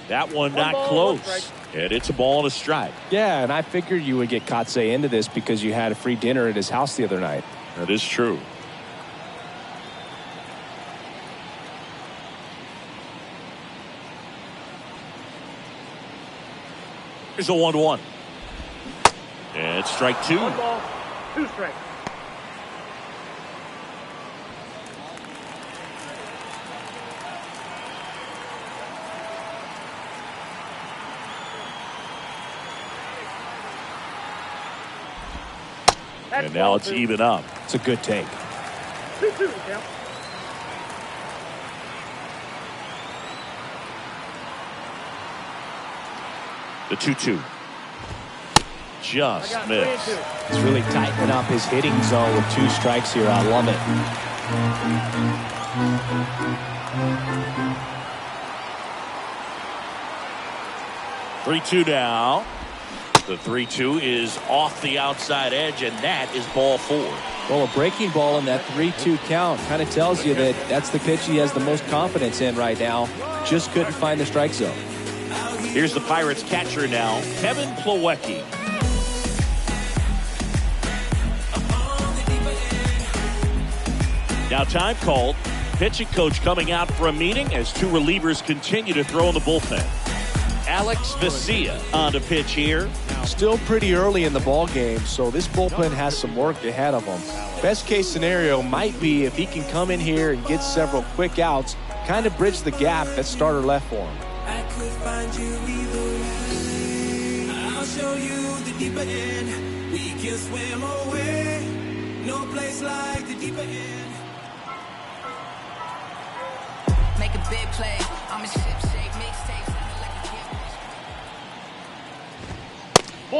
That one not close. And it's a ball and a strike. Yeah, and I figured you would get Kotsay into this because you had a free dinner at his house the other night. That is true. Here's a 1-1. And it's strike 2. 1 ball, 2 strikes. And now it's even up. It's a good take. 2-2 count. The 2-2. Just missed. He's really tightening up his hitting zone with 2 strikes here. I love it. 3-2 now. The 3-2 is off the outside edge, and that is ball 4. Well, a breaking ball in that 3-2 count kind of tells you that that's the pitch he has the most confidence in right now. Just couldn't find the strike zone. Here's the Pirates catcher now, Kevin Plawecki. Now time called. Pitching coach coming out for a meeting as two relievers continue to throw in the bullpen. Alex Vesia on to pitch here. Still pretty early in the ball game, so this bullpen has some work ahead of him. Best case scenario might be if he can come in here and get several quick outs, kind of bridge the gap that starter left for him. I could find you either way. I'll show you the deeper end. We can swim away. No place like the deeper end. Make a big play. I'm a ship shape mixtape.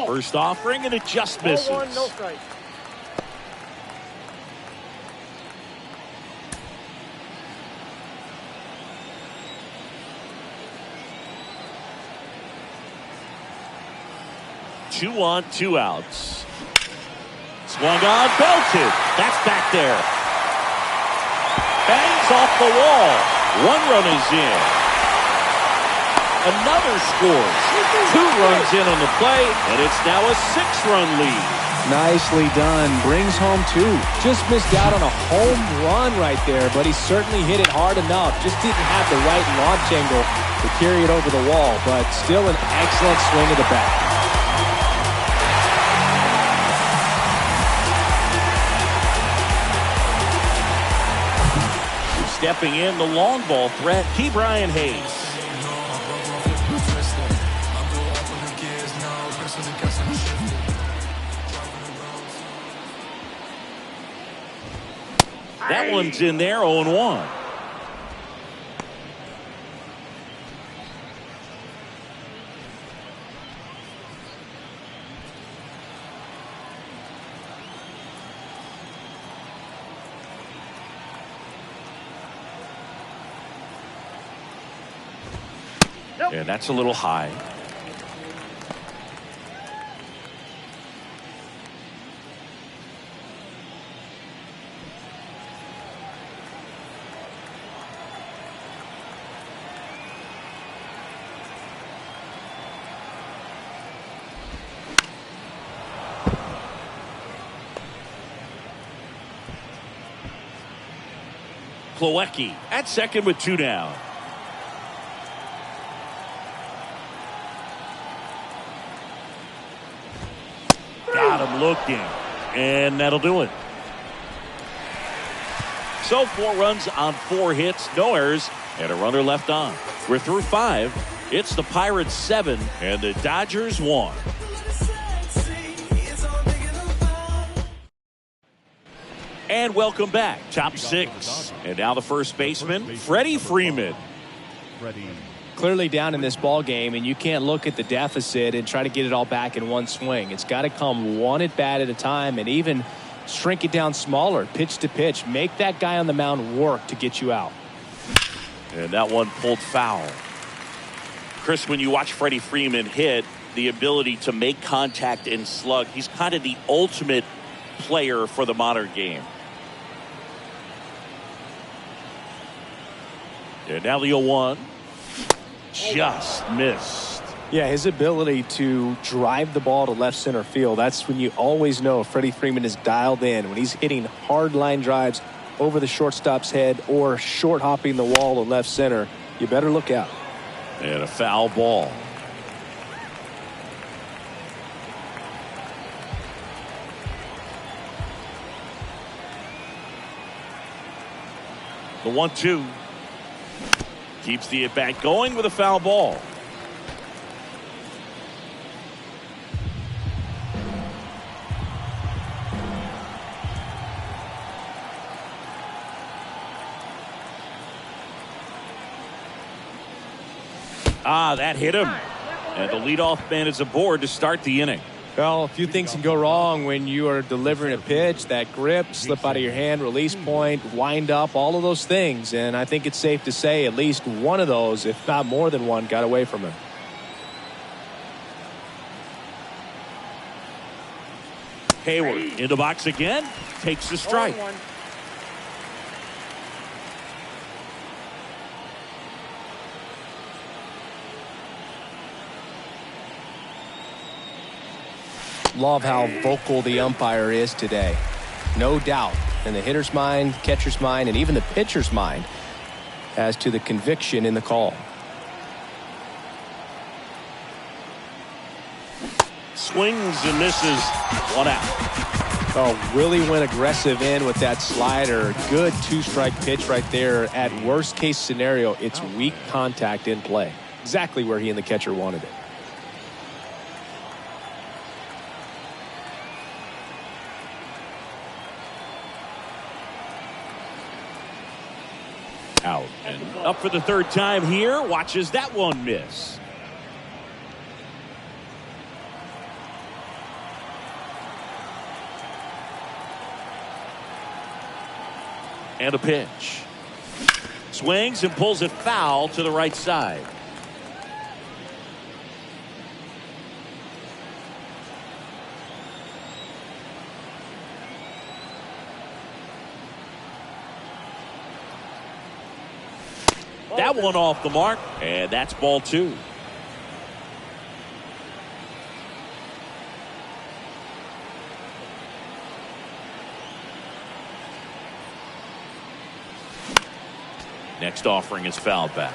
First offering, and it just misses. 0-1, no strike. Two on, 2 outs. Swung on, belted. That's back there. Bangs off the wall. 1 run is in. Another scores. 2 runs in on the play, and it's now a 6-run lead. Nicely done. Brings home 2. Just missed out on a home run right there, but he certainly hit it hard enough. Just didn't have the right launch angle to carry it over the wall, but still an excellent swing of the bat. Stepping in, the long ball threat, Brian Hayes. That one's in there, 0-1. And that's a little high. Plawecki at second with 2 down. Got him looking, and that'll do it. So 4 runs on 4 hits, no errors, and a runner left on. We're through 5. It's the Pirates 7 and the Dodgers 1. And welcome back. Top 6. And now the first baseman, Freddie Freeman. Clearly down in this ball game, and you can't look at the deficit and try to get it all back in one swing. It's got to come one at bat at a time, and even shrink it down smaller, pitch to pitch. Make that guy on the mound work to get you out. And that one pulled foul. Chris, when you watch Freddie Freeman hit, the ability to make contact and slug, he's kind of the ultimate player for the modern game. And now the 0-1. Just missed. Yeah, his ability to drive the ball to left center field, that's when you always know Freddie Freeman is dialed in. When he's hitting hard line drives over the shortstop's head or short hopping the wall to left center, you better look out. And a foul ball. The 1-2. Keeps the at-bat going with a foul ball. That hit him. And the leadoff man is aboard to start the inning. Well, a few things can go wrong when you are delivering a pitch. That grip, slip out of your hand, release point, wind up, all of those things. And I think it's safe to say at least one of those, if not more than one, got away from him. Hayward in the box again. Takes the strike. 0-1. Love how vocal the umpire is today. No doubt in the hitter's mind, catcher's mind, and even the pitcher's mind as to the conviction in the call. Swings and misses. 1 out. Oh, really went aggressive in with that slider. Good two-strike pitch right there. At worst case scenario, it's weak contact in play. Exactly where he and the catcher wanted it. Out and up for the third time here. Watches that one miss. And a pitch. Swings and pulls it foul to the right side. That one off the mark, and that's ball 2. Next offering is fouled back.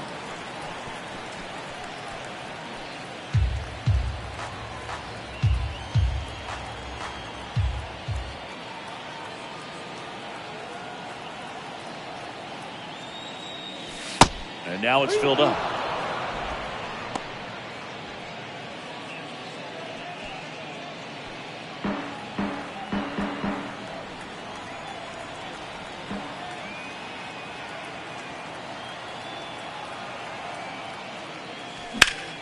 And now it's filled up.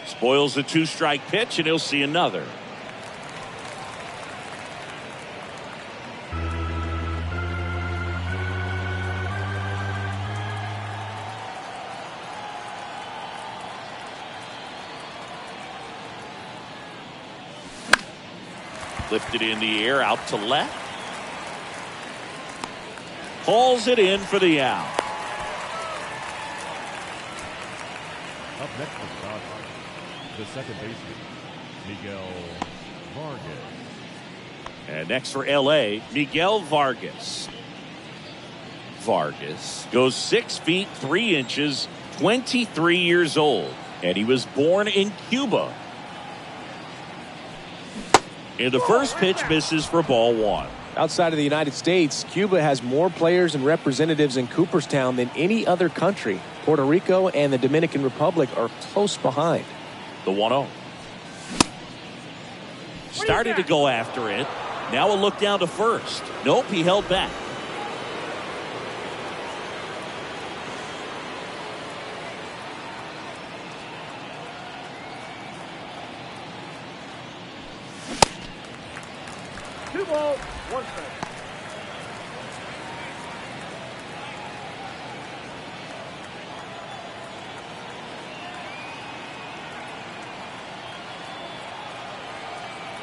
Spoils the two-strike pitch, and he'll see another. Lifted in the air, out to left. Pulls it in for the out. Up next for Dodgers, the second baseman, Miguel Vargas. And next for L.A., Miguel Vargas. Vargas goes 6 feet 3 inches, 23 years old, and he was born in Cuba. And the first pitch misses for ball 1. Outside of the United States, Cuba has more players and representatives in Cooperstown than any other country. Puerto Rico and the Dominican Republic are close behind. The 1-0. Started to go after it. Now a look down to first. Nope, he held back. Two balls, one strike.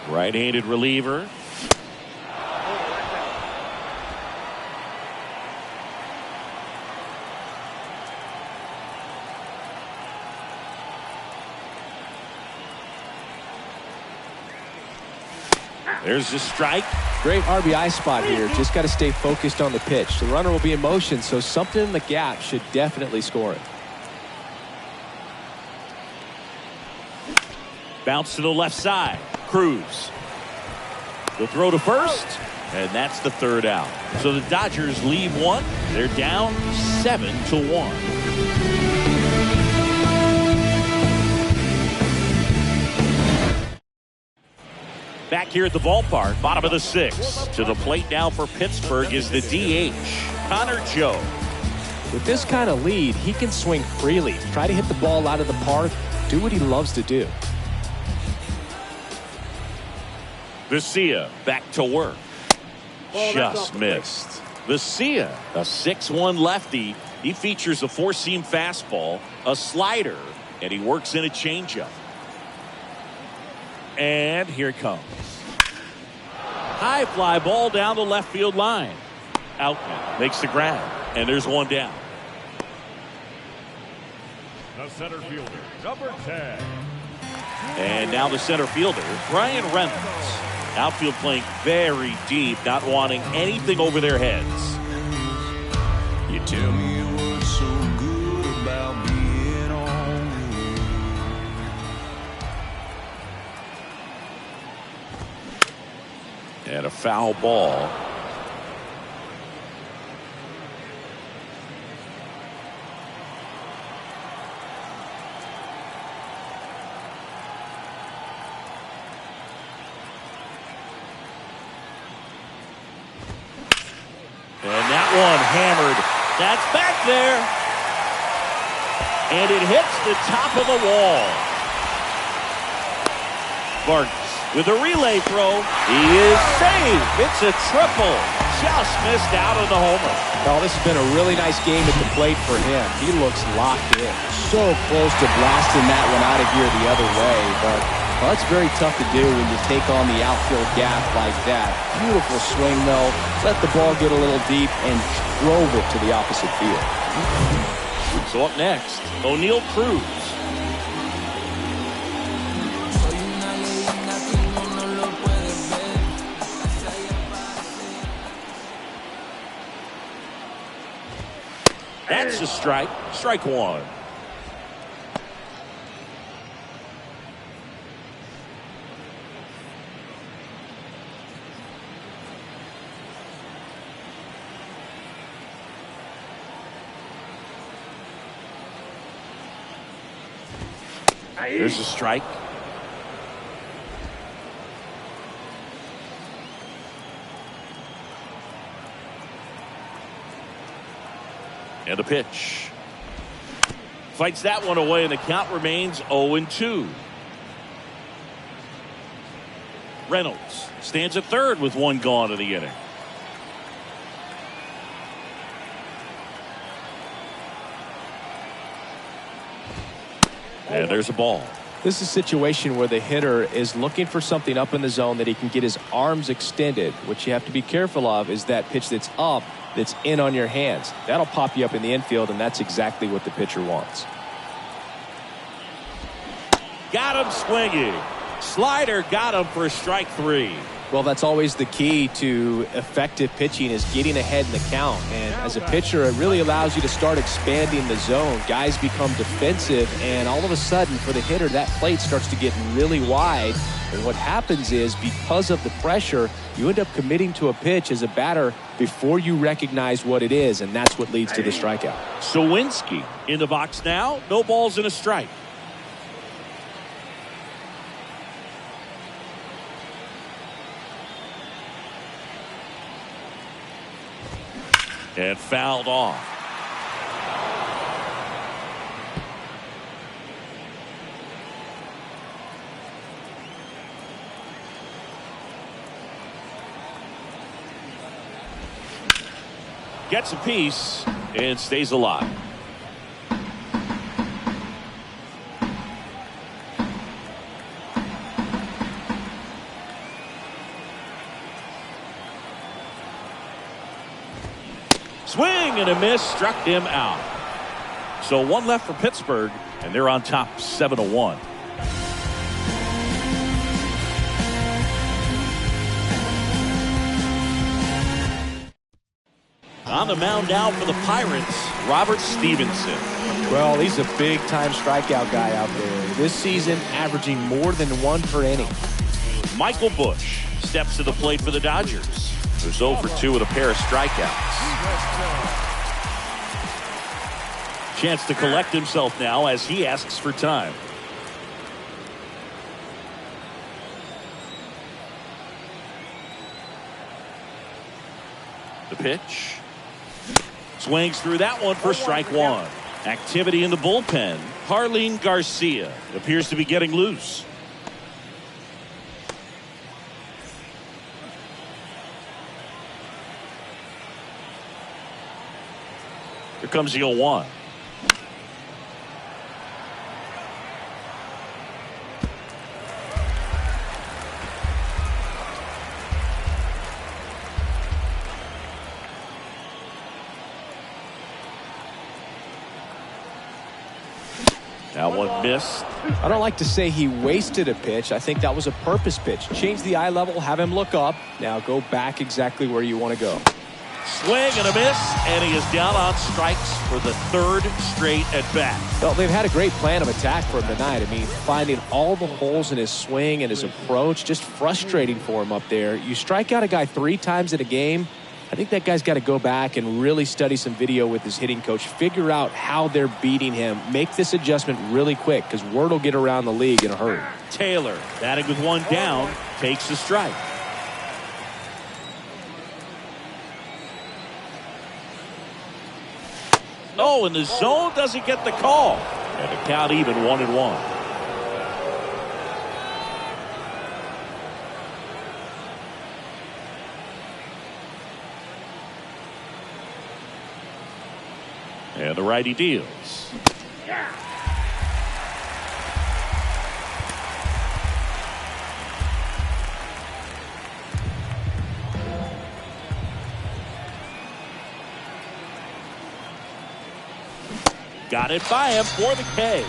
Right-handed reliever. There's the strike. Great RBI spot here. Just got to stay focused on the pitch. The runner will be in motion, so something in the gap should definitely score it. Bounce to the left side. Cruz. The throw to first, and that's the third out. So the Dodgers lead 1. They're down 7-1. Back here at the ballpark, bottom of the 6th. To the plate now for Pittsburgh is the DH, Connor Joe. With this kind of lead, he can swing freely, try to hit the ball out of the park, do what he loves to do. Vesia back to work. Just missed. Vesia, a 6'1 lefty. He features a 4-seam fastball, a slider, and he works in a changeup. And here it comes. High fly ball down the left field line. Outman makes the grab, and there's one down. The center fielder, number 10. And now the center fielder, Brian Reynolds. Outfield playing very deep, not wanting anything over their heads. You tell me what's so good about being on you. And a foul ball. And that one hammered. That's back there. And it hits the top of the wall. Vargas with a relay throw. He is saved. It's a triple. Just missed out on the homer. Well, this has been a really nice game at the plate for him. He looks locked in. So close to blasting that one out of here the other way. But well, it's very tough to do when you take on the outfield gap like that. Beautiful swing, though. Let the ball get a little deep and drove it to the opposite field. So up next, O'Neal Cruz. That's a strike. Strike one. There's a strike. And a pitch. Fights that one away, and the count remains 0-2. Reynolds stands at third with one gone in the inning. And there's a ball. This is a situation where the hitter is looking for something up in the zone that he can get his arms extended. What you have to be careful of is that pitch that's up, that's in on your hands. That'll pop you up in the infield, and that's exactly what the pitcher wants. Got him swinging. Slider got him for strike three. Well, that's always the key to effective pitching, is getting ahead in the count. And as a pitcher, it really allows you to start expanding the zone. Guys become defensive, and all of a sudden, for the hitter, that plate starts to get really wide. And what happens is, because of the pressure, you end up committing to a pitch as a batter before you recognize what it is, and that's what leads to the strikeout. Sawinski in the box now. No balls and a strike. And fouled off. Gets a piece and stays alive. Swing and a miss, struck him out. So one left for Pittsburgh, and they're on top 7-1. On the mound now for the Pirates, Robert Stevenson. Well, he's a big-time strikeout guy out there. This season, averaging more than one per inning. Michael Busch steps to the plate for the Dodgers, who's 0 for 2 with a pair of strikeouts. Chance to collect himself now as he asks for time. The pitch. Swings through that one for strike one. Activity in the bullpen. Harleen Garcia appears to be getting loose. Here comes the 0-1. That one missed. I don't like to say he wasted a pitch. I think that was a purpose pitch. Change the eye level, have him look up. Now go back exactly where you want to go. Swing and a miss, and he is down on strikes for the third straight at bat. Well, they've had a great plan of attack for him tonight. I mean, finding all the holes in his swing and his approach, just frustrating for him up there. You strike out a guy 3 times in a game, I think that guy's got to go back and really study some video with his hitting coach, figure out how they're beating him, make this adjustment really quick because word will get around the league in a hurry. Taylor, batting with one down, takes the strike. Oh, and the zone doesn't get the call. And the count even 1-1. And the righty deals. Got it by him for the K.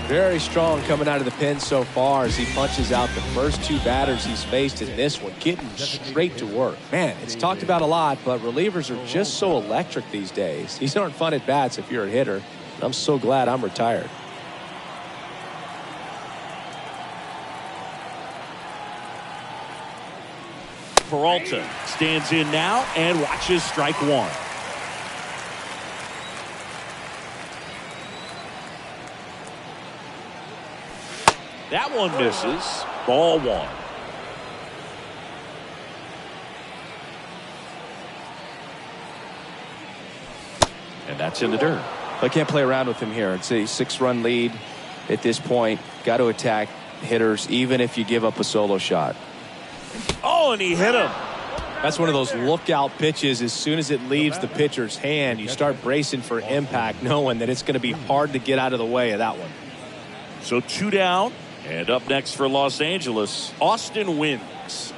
Very strong coming out of the pen so far as he punches out the first 2 batters he's faced in this one, getting straight to work. Man, it's talked about a lot, but relievers are just so electric these days. These aren't fun at bats if you're a hitter. I'm so glad I'm retired. Peralta stands in now and watches strike 1. That one misses. Ball 1. And that's in the dirt. I can't play around with him here. It's a 6-run lead at this point. Got to attack hitters even if you give up a solo shot. Oh, and he hit him. That's one of those lookout pitches. As soon as it leaves the pitcher's hand, you start bracing for impact, knowing that it's going to be hard to get out of the way of that one. So 2 down. And up next for Los Angeles, Austin Wynns.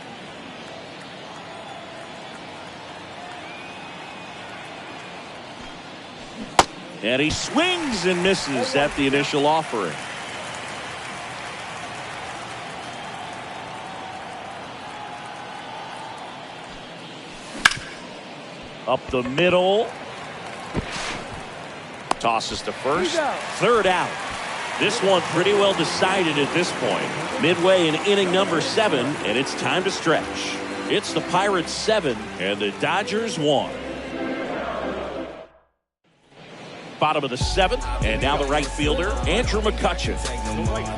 And he swings and misses at the initial offering. Up the middle. Tosses to first. 3rd out. This one pretty well decided at this point. Midway in inning number 7, and it's time to stretch. It's the Pirates 7 and the Dodgers 1. Bottom of the 7th, and now the right fielder, Andrew McCutchen.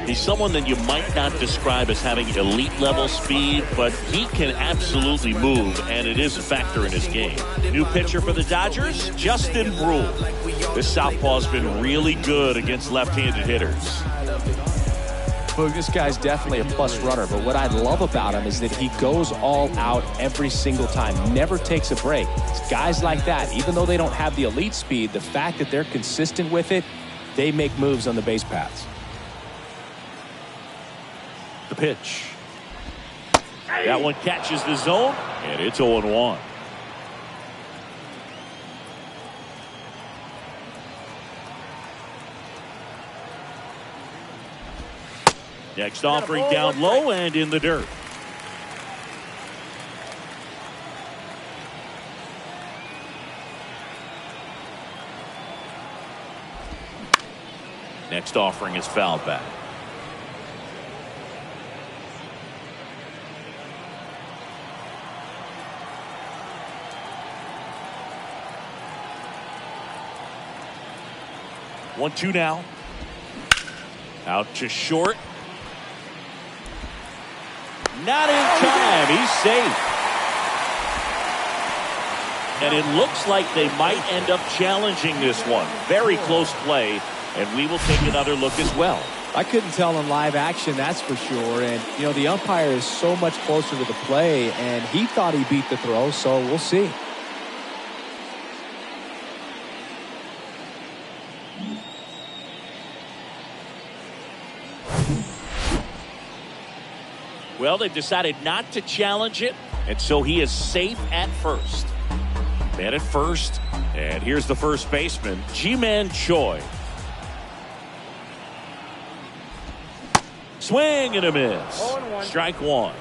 He's someone that you might not describe as having elite level speed, but he can absolutely move, and it is a factor in his game. New pitcher for the Dodgers, Justin Brule. This southpaw's been really good against left-handed hitters. Well, this guy's definitely a plus runner, but what I love about him is that he goes all out every single time, never takes a break. It's guys like that, even though they don't have the elite speed, the fact that they're consistent with it, they make moves on the base paths. The pitch. That one catches the zone, and it's 0-1. Next offering down low and in the dirt. Next offering is fouled back. One, 2 now. Out to short. Not in time. He's safe. And it looks like they might end up challenging this one. Very close play, and we will take another look as well. I couldn't tell in live action, that's for sure. And, you know, the umpire is so much closer to the play, and he thought he beat the throw, so we'll see. Well, they've decided not to challenge it, and so he is safe at first. Man at first, and here's the first baseman, Ji-Man Choi. Swing and a miss. 0-1. Strike one.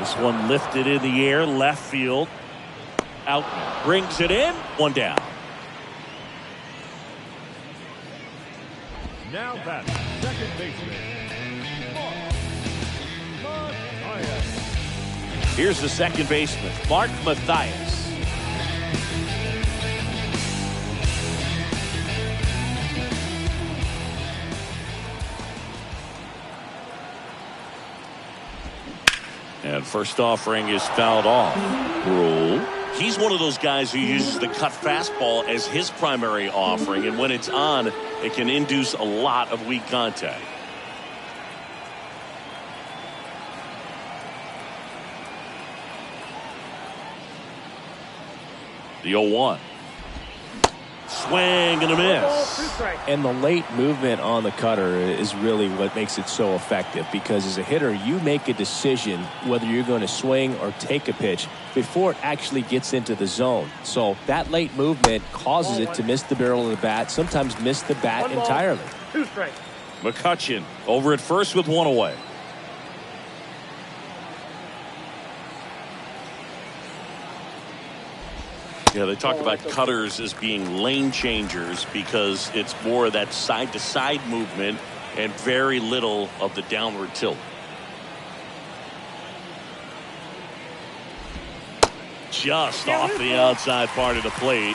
This one lifted in the air, left field. Out, brings it in, one down. Now batting, second baseman. Mark Mathias. Here's the second baseman, Mark Mathias. And first offering is fouled off. Rule. He's one of those guys who uses the cut fastball as his primary offering, and when it's on, it can induce a lot of weak contact. The 0-1. Swing and a miss. And the late movement on the cutter is really what makes it so effective, because as a hitter, you make a decision whether you're going to swing or take a pitch before it actually gets into the zone. So that late movement causes it to miss the barrel of the bat, sometimes miss the bat entirely. 2 strikes. McCutchen over at first with one away. Yeah, they talk about cutters as being lane changers because it's more of that side-to-side movement and very little of the downward tilt. Just off the outside part of the plate.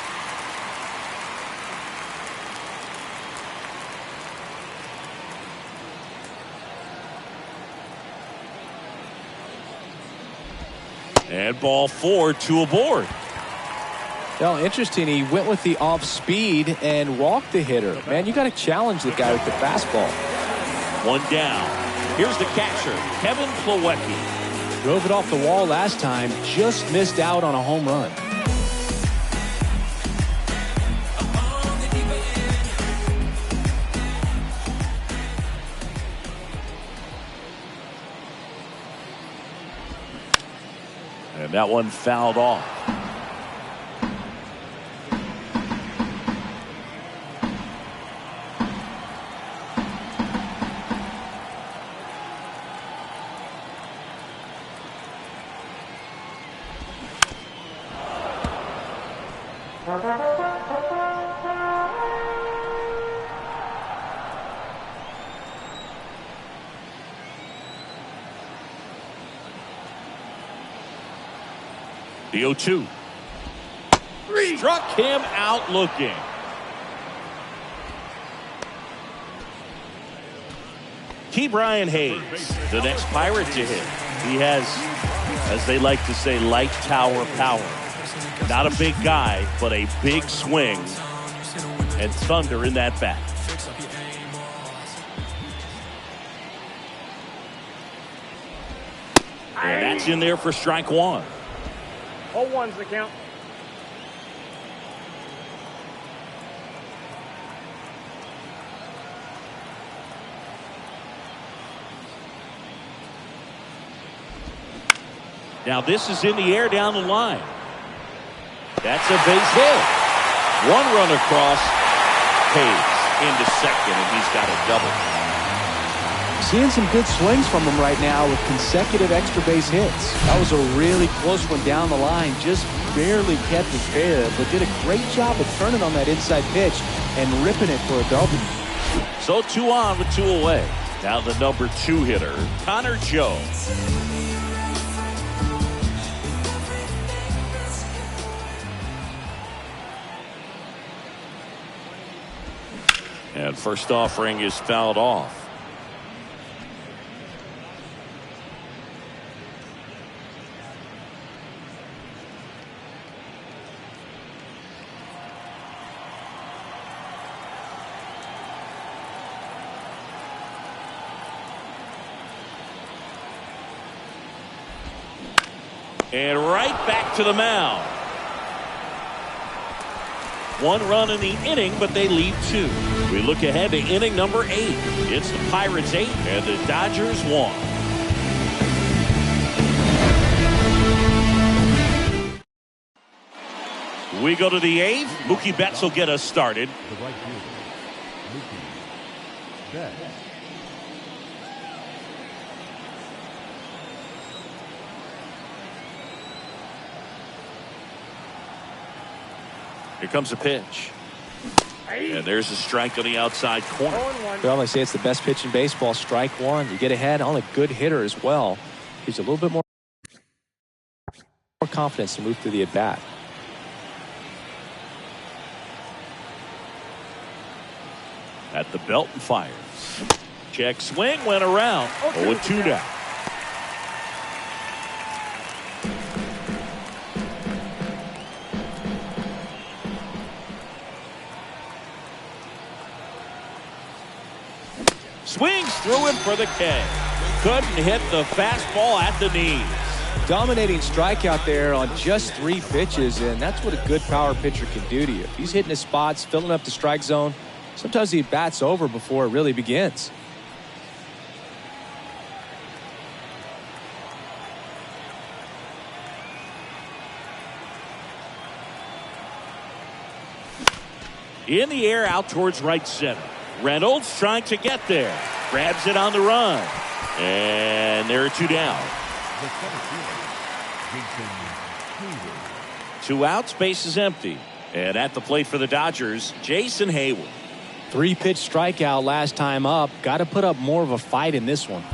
And ball 4, 2 aboard. Well, interesting. He went with the off speed and walked the hitter. Man, you got to challenge the guy with the fastball. One down. Here's the catcher, Kevin Plawecki. Drove it off the wall last time. Just missed out on a home run. And that one fouled off. The 0-2. Struck him out looking. Key Brian Hayes, the next Pirate to hit. He has, as they like to say, light tower power. Not a big guy, but a big swing and thunder in that bat. And that's in there for strike one. 0-1's the count. Now this is in the air down the line. That's a base hit. One run across. Hayes into second, and he's got a double. Seeing some good swings from him right now with consecutive extra base hits. That was a really close one down the line. Just barely kept it fair, but did a great job of turning on that inside pitch and ripping it for a double. So 2 on with 2 away. Now the number 2 hitter, Connor Jones. And first offering is fouled off. And right back to the mound. 1 run in the inning, but they lead 2. We look ahead to inning number 8. It's the Pirates 8 and the Dodgers 1. We go to the 8th. Mookie Betts will get us started. The right fielder, Mookie Betts. Here comes a pitch. And there's a strike on the outside corner. Well, I say it's the best pitch in baseball. Strike one. You get ahead on a good hitter as well. He's a little bit more confidence to move through the at-bat. At the belt and fires. Check swing, went around. 0-2 down. Swings through it for the K. Couldn't hit the fastball at the knees. Dominating strikeout there on just 3 pitches, and that's what a good power pitcher can do to you. If he's hitting his spots, filling up the strike zone, sometimes he bats over before it really begins. In the air out towards right center. Reynolds trying to get there. Grabs it on the run. And there are 2 down. The center fielder, Jason Hayward. 2 outs, base is empty. And at the plate for the Dodgers, Jason Hayward. 3-pitch strikeout last time up. Got to put up more of a fight in this one.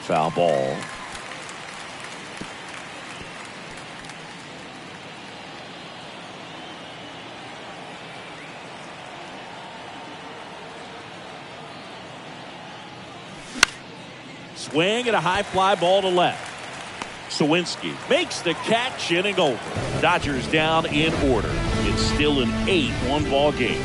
Foul ball. Swing and a high fly ball to left. Sawinski makes the catch, inning over. Dodgers down in order. It's still an 8-1 ball game.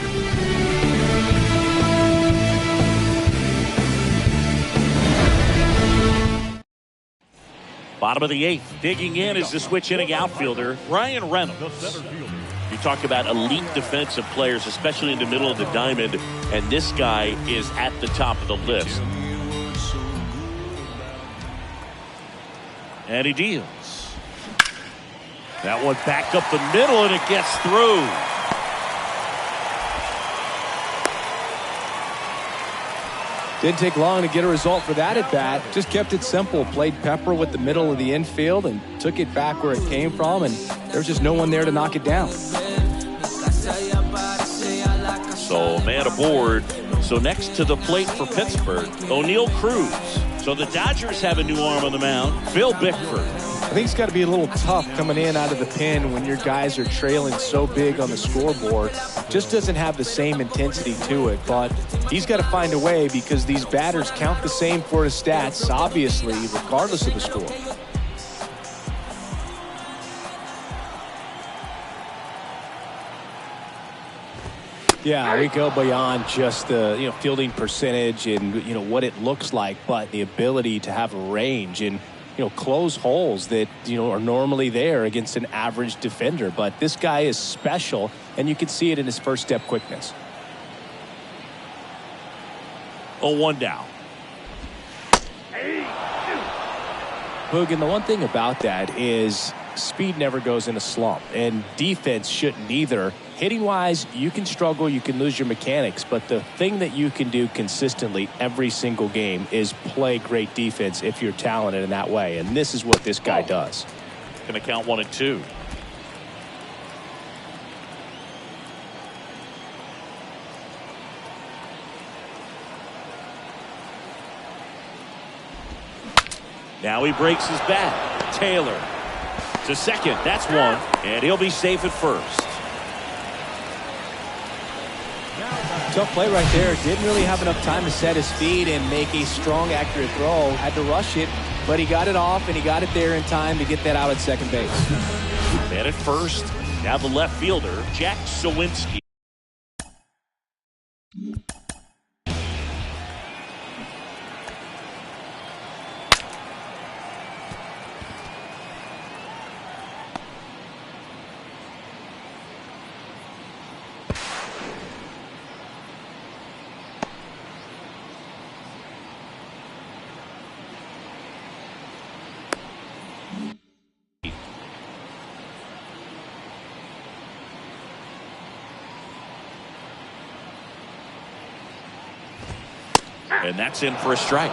Bottom of the 8th. Digging in is the switch hitting outfielder, Ryan Reynolds. The center fielder. You talk about elite defensive players, especially in the middle of the diamond, and this guy is at the top of the list. And he deals. That one back up the middle, and it gets through. Didn't take long to get a result for that at bat. Just kept it simple. Played pepper with the middle of the infield and took it back where it came from. And there's just no one there to knock it down. So man aboard. So next to the plate for Pittsburgh, O'Neal Cruz. So the Dodgers have a new arm on the mound, Phil Bickford. I think it's got to be a little tough coming in out of the pen when your guys are trailing so big on the scoreboard. Just doesn't have the same intensity to it, but he's got to find a way because these batters count the same for his stats, obviously, regardless of the score. Yeah, we go beyond just the fielding percentage and what it looks like, but the ability to have range and close holes that are normally there against an average defender. But this guy is special, and you can see it in his first step quickness. 0-1 down. Boog, and the one thing about that is speed never goes in a slump, and defense shouldn't either. Hitting wise, you can struggle, you can lose your mechanics, but the thing that you can do consistently every single game is play great defense if you're talented in that way, and this is what this guy does. Going to count 1 and 2. Now he breaks his bat. Taylor to second. That's one, and he'll be safe at first. Tough play right there. Didn't really have enough time to set his feet and make a strong, accurate throw. Had to rush it, but he got it off, and he got it there in time to get that out at second base. Man at first. Now the left fielder, Jack Sawinski. And that's in for a strike.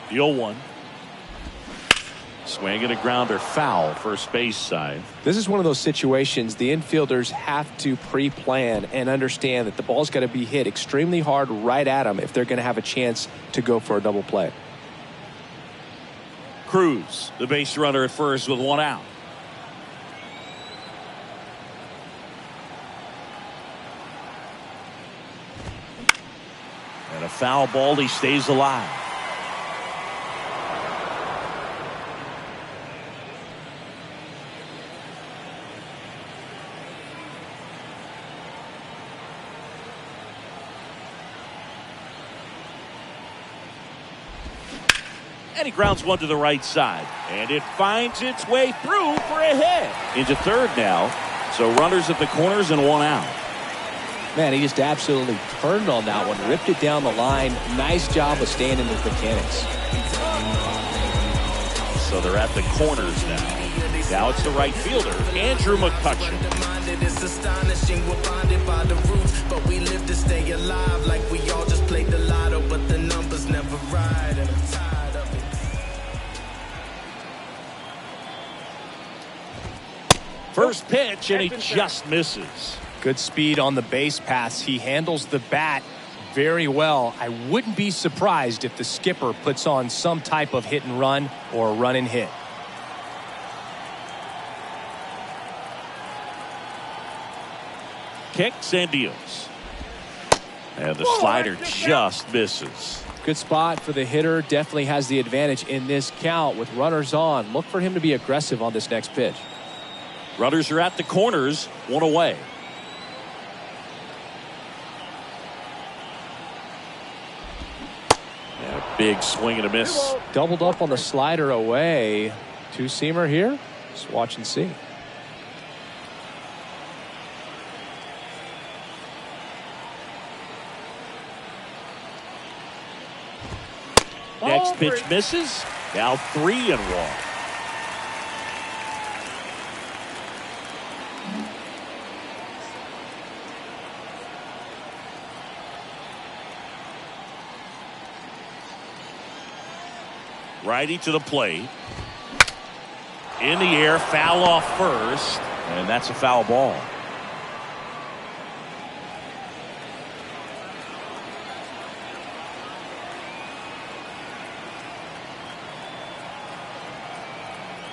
The 0-1. Swinging a grounder foul, first base side. This is one of those situations the infielders have to pre-plan and understand that the ball's got to be hit extremely hard right at them if they're going to have a chance to go for a double play. Cruz, the base runner at first with one out. And a foul ball, he stays alive. And he grounds one to the right side. And it finds its way through for a hit. Into third now. So runners at the corners and one out. Man, he just absolutely turned on that one. Ripped it down the line. Nice job of staying in his mechanics. So they're at the corners now. Now it's the right fielder, Andrew McCutchen. It's astonishing, we're bonded by the roots, but we live to stay alive like we all just played the lotto, but the numbers never ride, and I'm tired of it. First pitch, and he just misses. Good speed on the base paths. He handles the bat very well. I wouldn't be surprised if the skipper puts on some type of hit and run or run and hit. Kicks and deals. And the slider just misses. Good spot for the hitter. Definitely has the advantage in this count with runners on. Look for him to be aggressive on this next pitch. Runners are at the corners, one away. And a big swing and a miss. Doubled up on the slider away. Two-seamer here. Just watch and see. Next pitch misses. Now 3-1. Righty to the plate. In the air, foul off first, and that's a foul ball.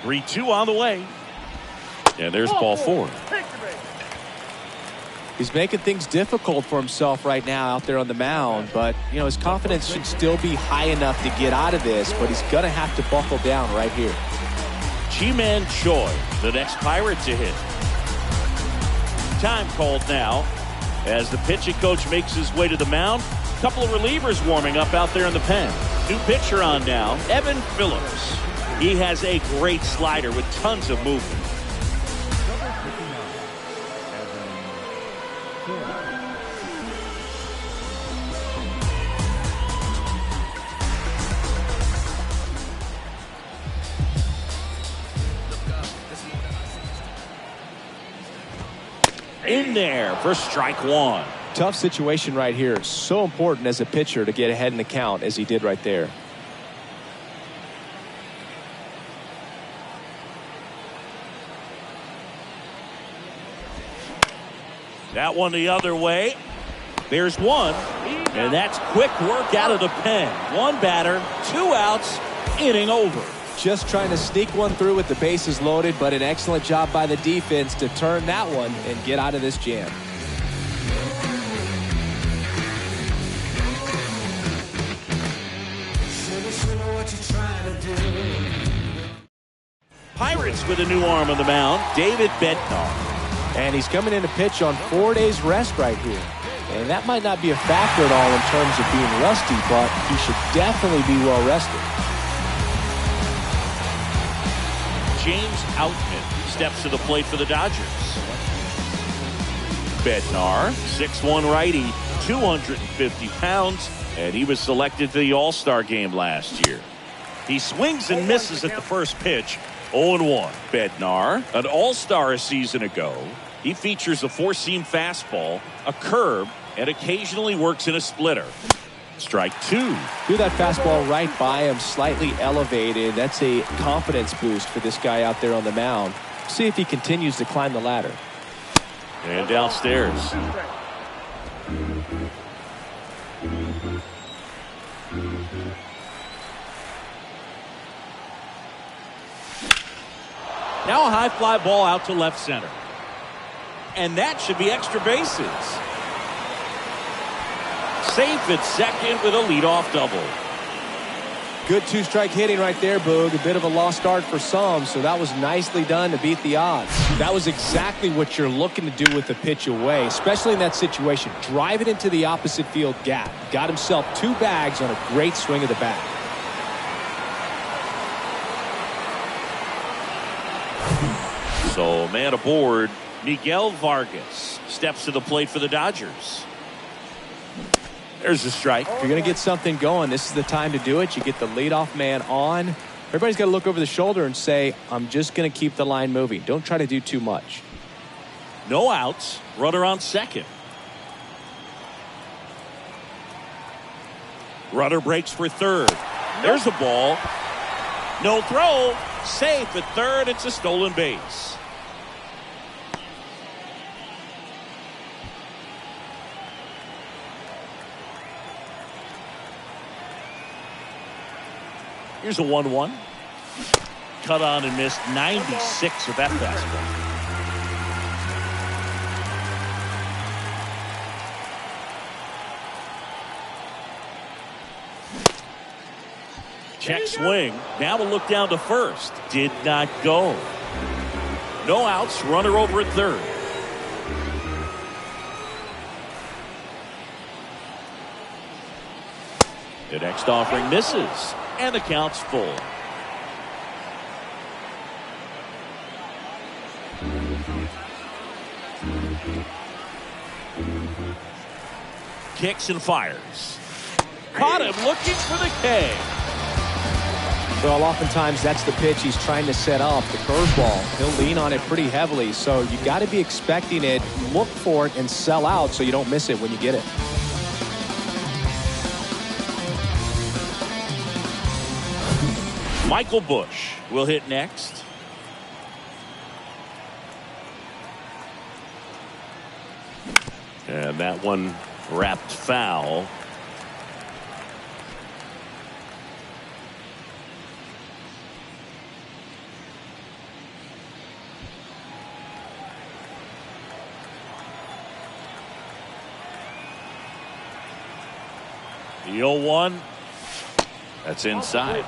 Three-two on the way. And there's ball four. He's making things difficult for himself right now out there on the mound, but you know his confidence should still be high enough to get out of this, but he's gonna have to buckle down right here. Chi-Man Choi, the next Pirate to hit. Time called now as the pitching coach makes his way to the mound. A couple of relievers warming up out there in the pen. New pitcher on now, Evan Phillips. He has a great slider with tons of movement. In there for strike one. Tough situation right here. So important as a pitcher to get ahead in the count as he did right there. That one the other way. There's one. And that's quick work out of the pen. One batter, 2 outs, inning over. Just trying to sneak one through with the bases loaded, but an excellent job by the defense to turn that one and get out of this jam. Pirates with a new arm on the mound, David Bednar. And he's coming in to pitch on 4 days rest right here. And that might not be a factor at all in terms of being rusty, but he should definitely be well rested. James Outman steps to the plate for the Dodgers. Bednar, 6'1" righty, 250 pounds, and he was selected to the All-Star game last year. He swings and misses at the first pitch, 0-1. Bednar, an All-Star a season ago. He features a 4-seam fastball, a curve, and occasionally works in a splitter. Strike 2. Threw that fastball right by him, slightly elevated. That's a confidence boost for this guy out there on the mound. See if he continues to climb the ladder. And downstairs. Now a high fly ball out to left center. And that should be extra bases. Safe at second with a leadoff double. Good 2-strike hitting right there, Boog. A bit of a lost start for some, so that was nicely done to beat the odds. That was exactly what you're looking to do with the pitch away, especially in that situation. Drive it into the opposite field gap. Got himself 2 bags on a great swing of the bat. So man aboard, Miguel Vargas steps to the plate for the Dodgers. There's a strike. If you're going to get something going, this is the time to do it. You get the leadoff man on. Everybody's got to look over the shoulder and say, I'm just going to keep the line moving. Don't try to do too much. No outs. Runner on second. Runner breaks for third. There's a ball. No throw. Safe at third. It's a stolen base. Here's a 1-1. Cut on and missed 96 of that fastball. Check swing. Now a look down to first. Did not go. No outs. Runner over at third. The next offering misses. And the count's full. Kicks and fires. Caught him looking for the K. Well, oftentimes that's the pitch he's trying to set up, the curveball. He'll lean on it pretty heavily, so you got to be expecting it, look for it, and sell out so you don't miss it when you get it. Michael Busch will hit next. And that one wrapped foul. The 0-1. That's inside.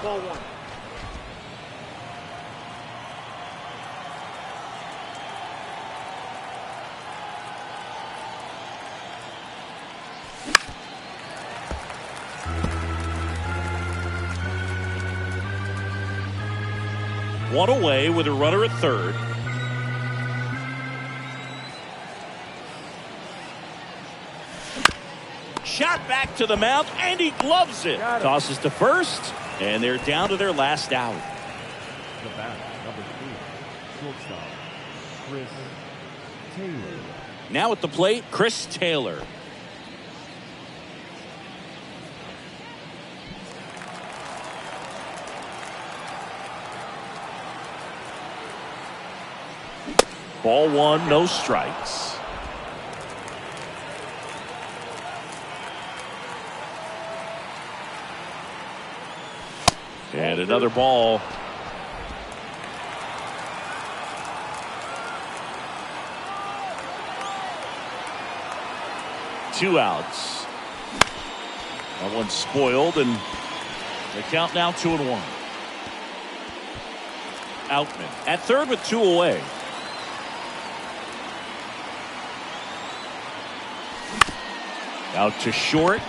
1 away with a runner at third. Shot back to the mound, and he gloves it. Tosses to first, and they're down to their last out. The bat, number 3, shortstop, Chris Taylor. Now at the plate, Chris Taylor. Ball 1, no strikes. And another ball. Two outs. That one's spoiled, and the count now 2-1. Outman at third with two away. Out to short.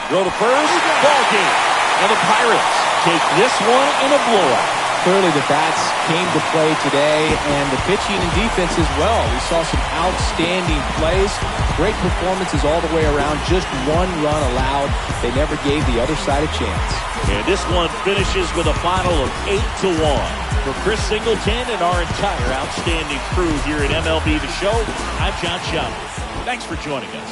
Throw to first. Ball game. And the Pirates take this one in a blowout. Clearly the bats came to play today, and the pitching and defense as well. We saw some outstanding plays. Great performances all the way around. Just one run allowed. They never gave the other side a chance. And this one finishes with a final of 8-1. For Chris Singleton and our entire outstanding crew here at MLB The Show, I'm John Chavez. Thanks for joining us.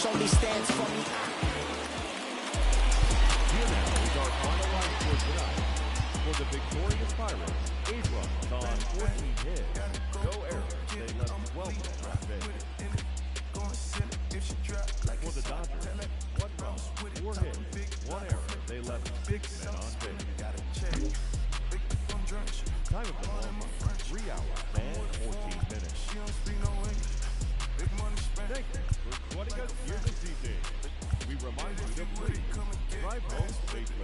Only stands for me. For the victorious Pirates, 8 runs on 14 hits. No errors. They left 12 on base. For the Dodgers, 1 run, 4 hits, 1 error. They left 6 men on base. Time of the ball, 3 hours and 14 minutes. Thank you for joining us here this evening. We remind you to please drive home safely.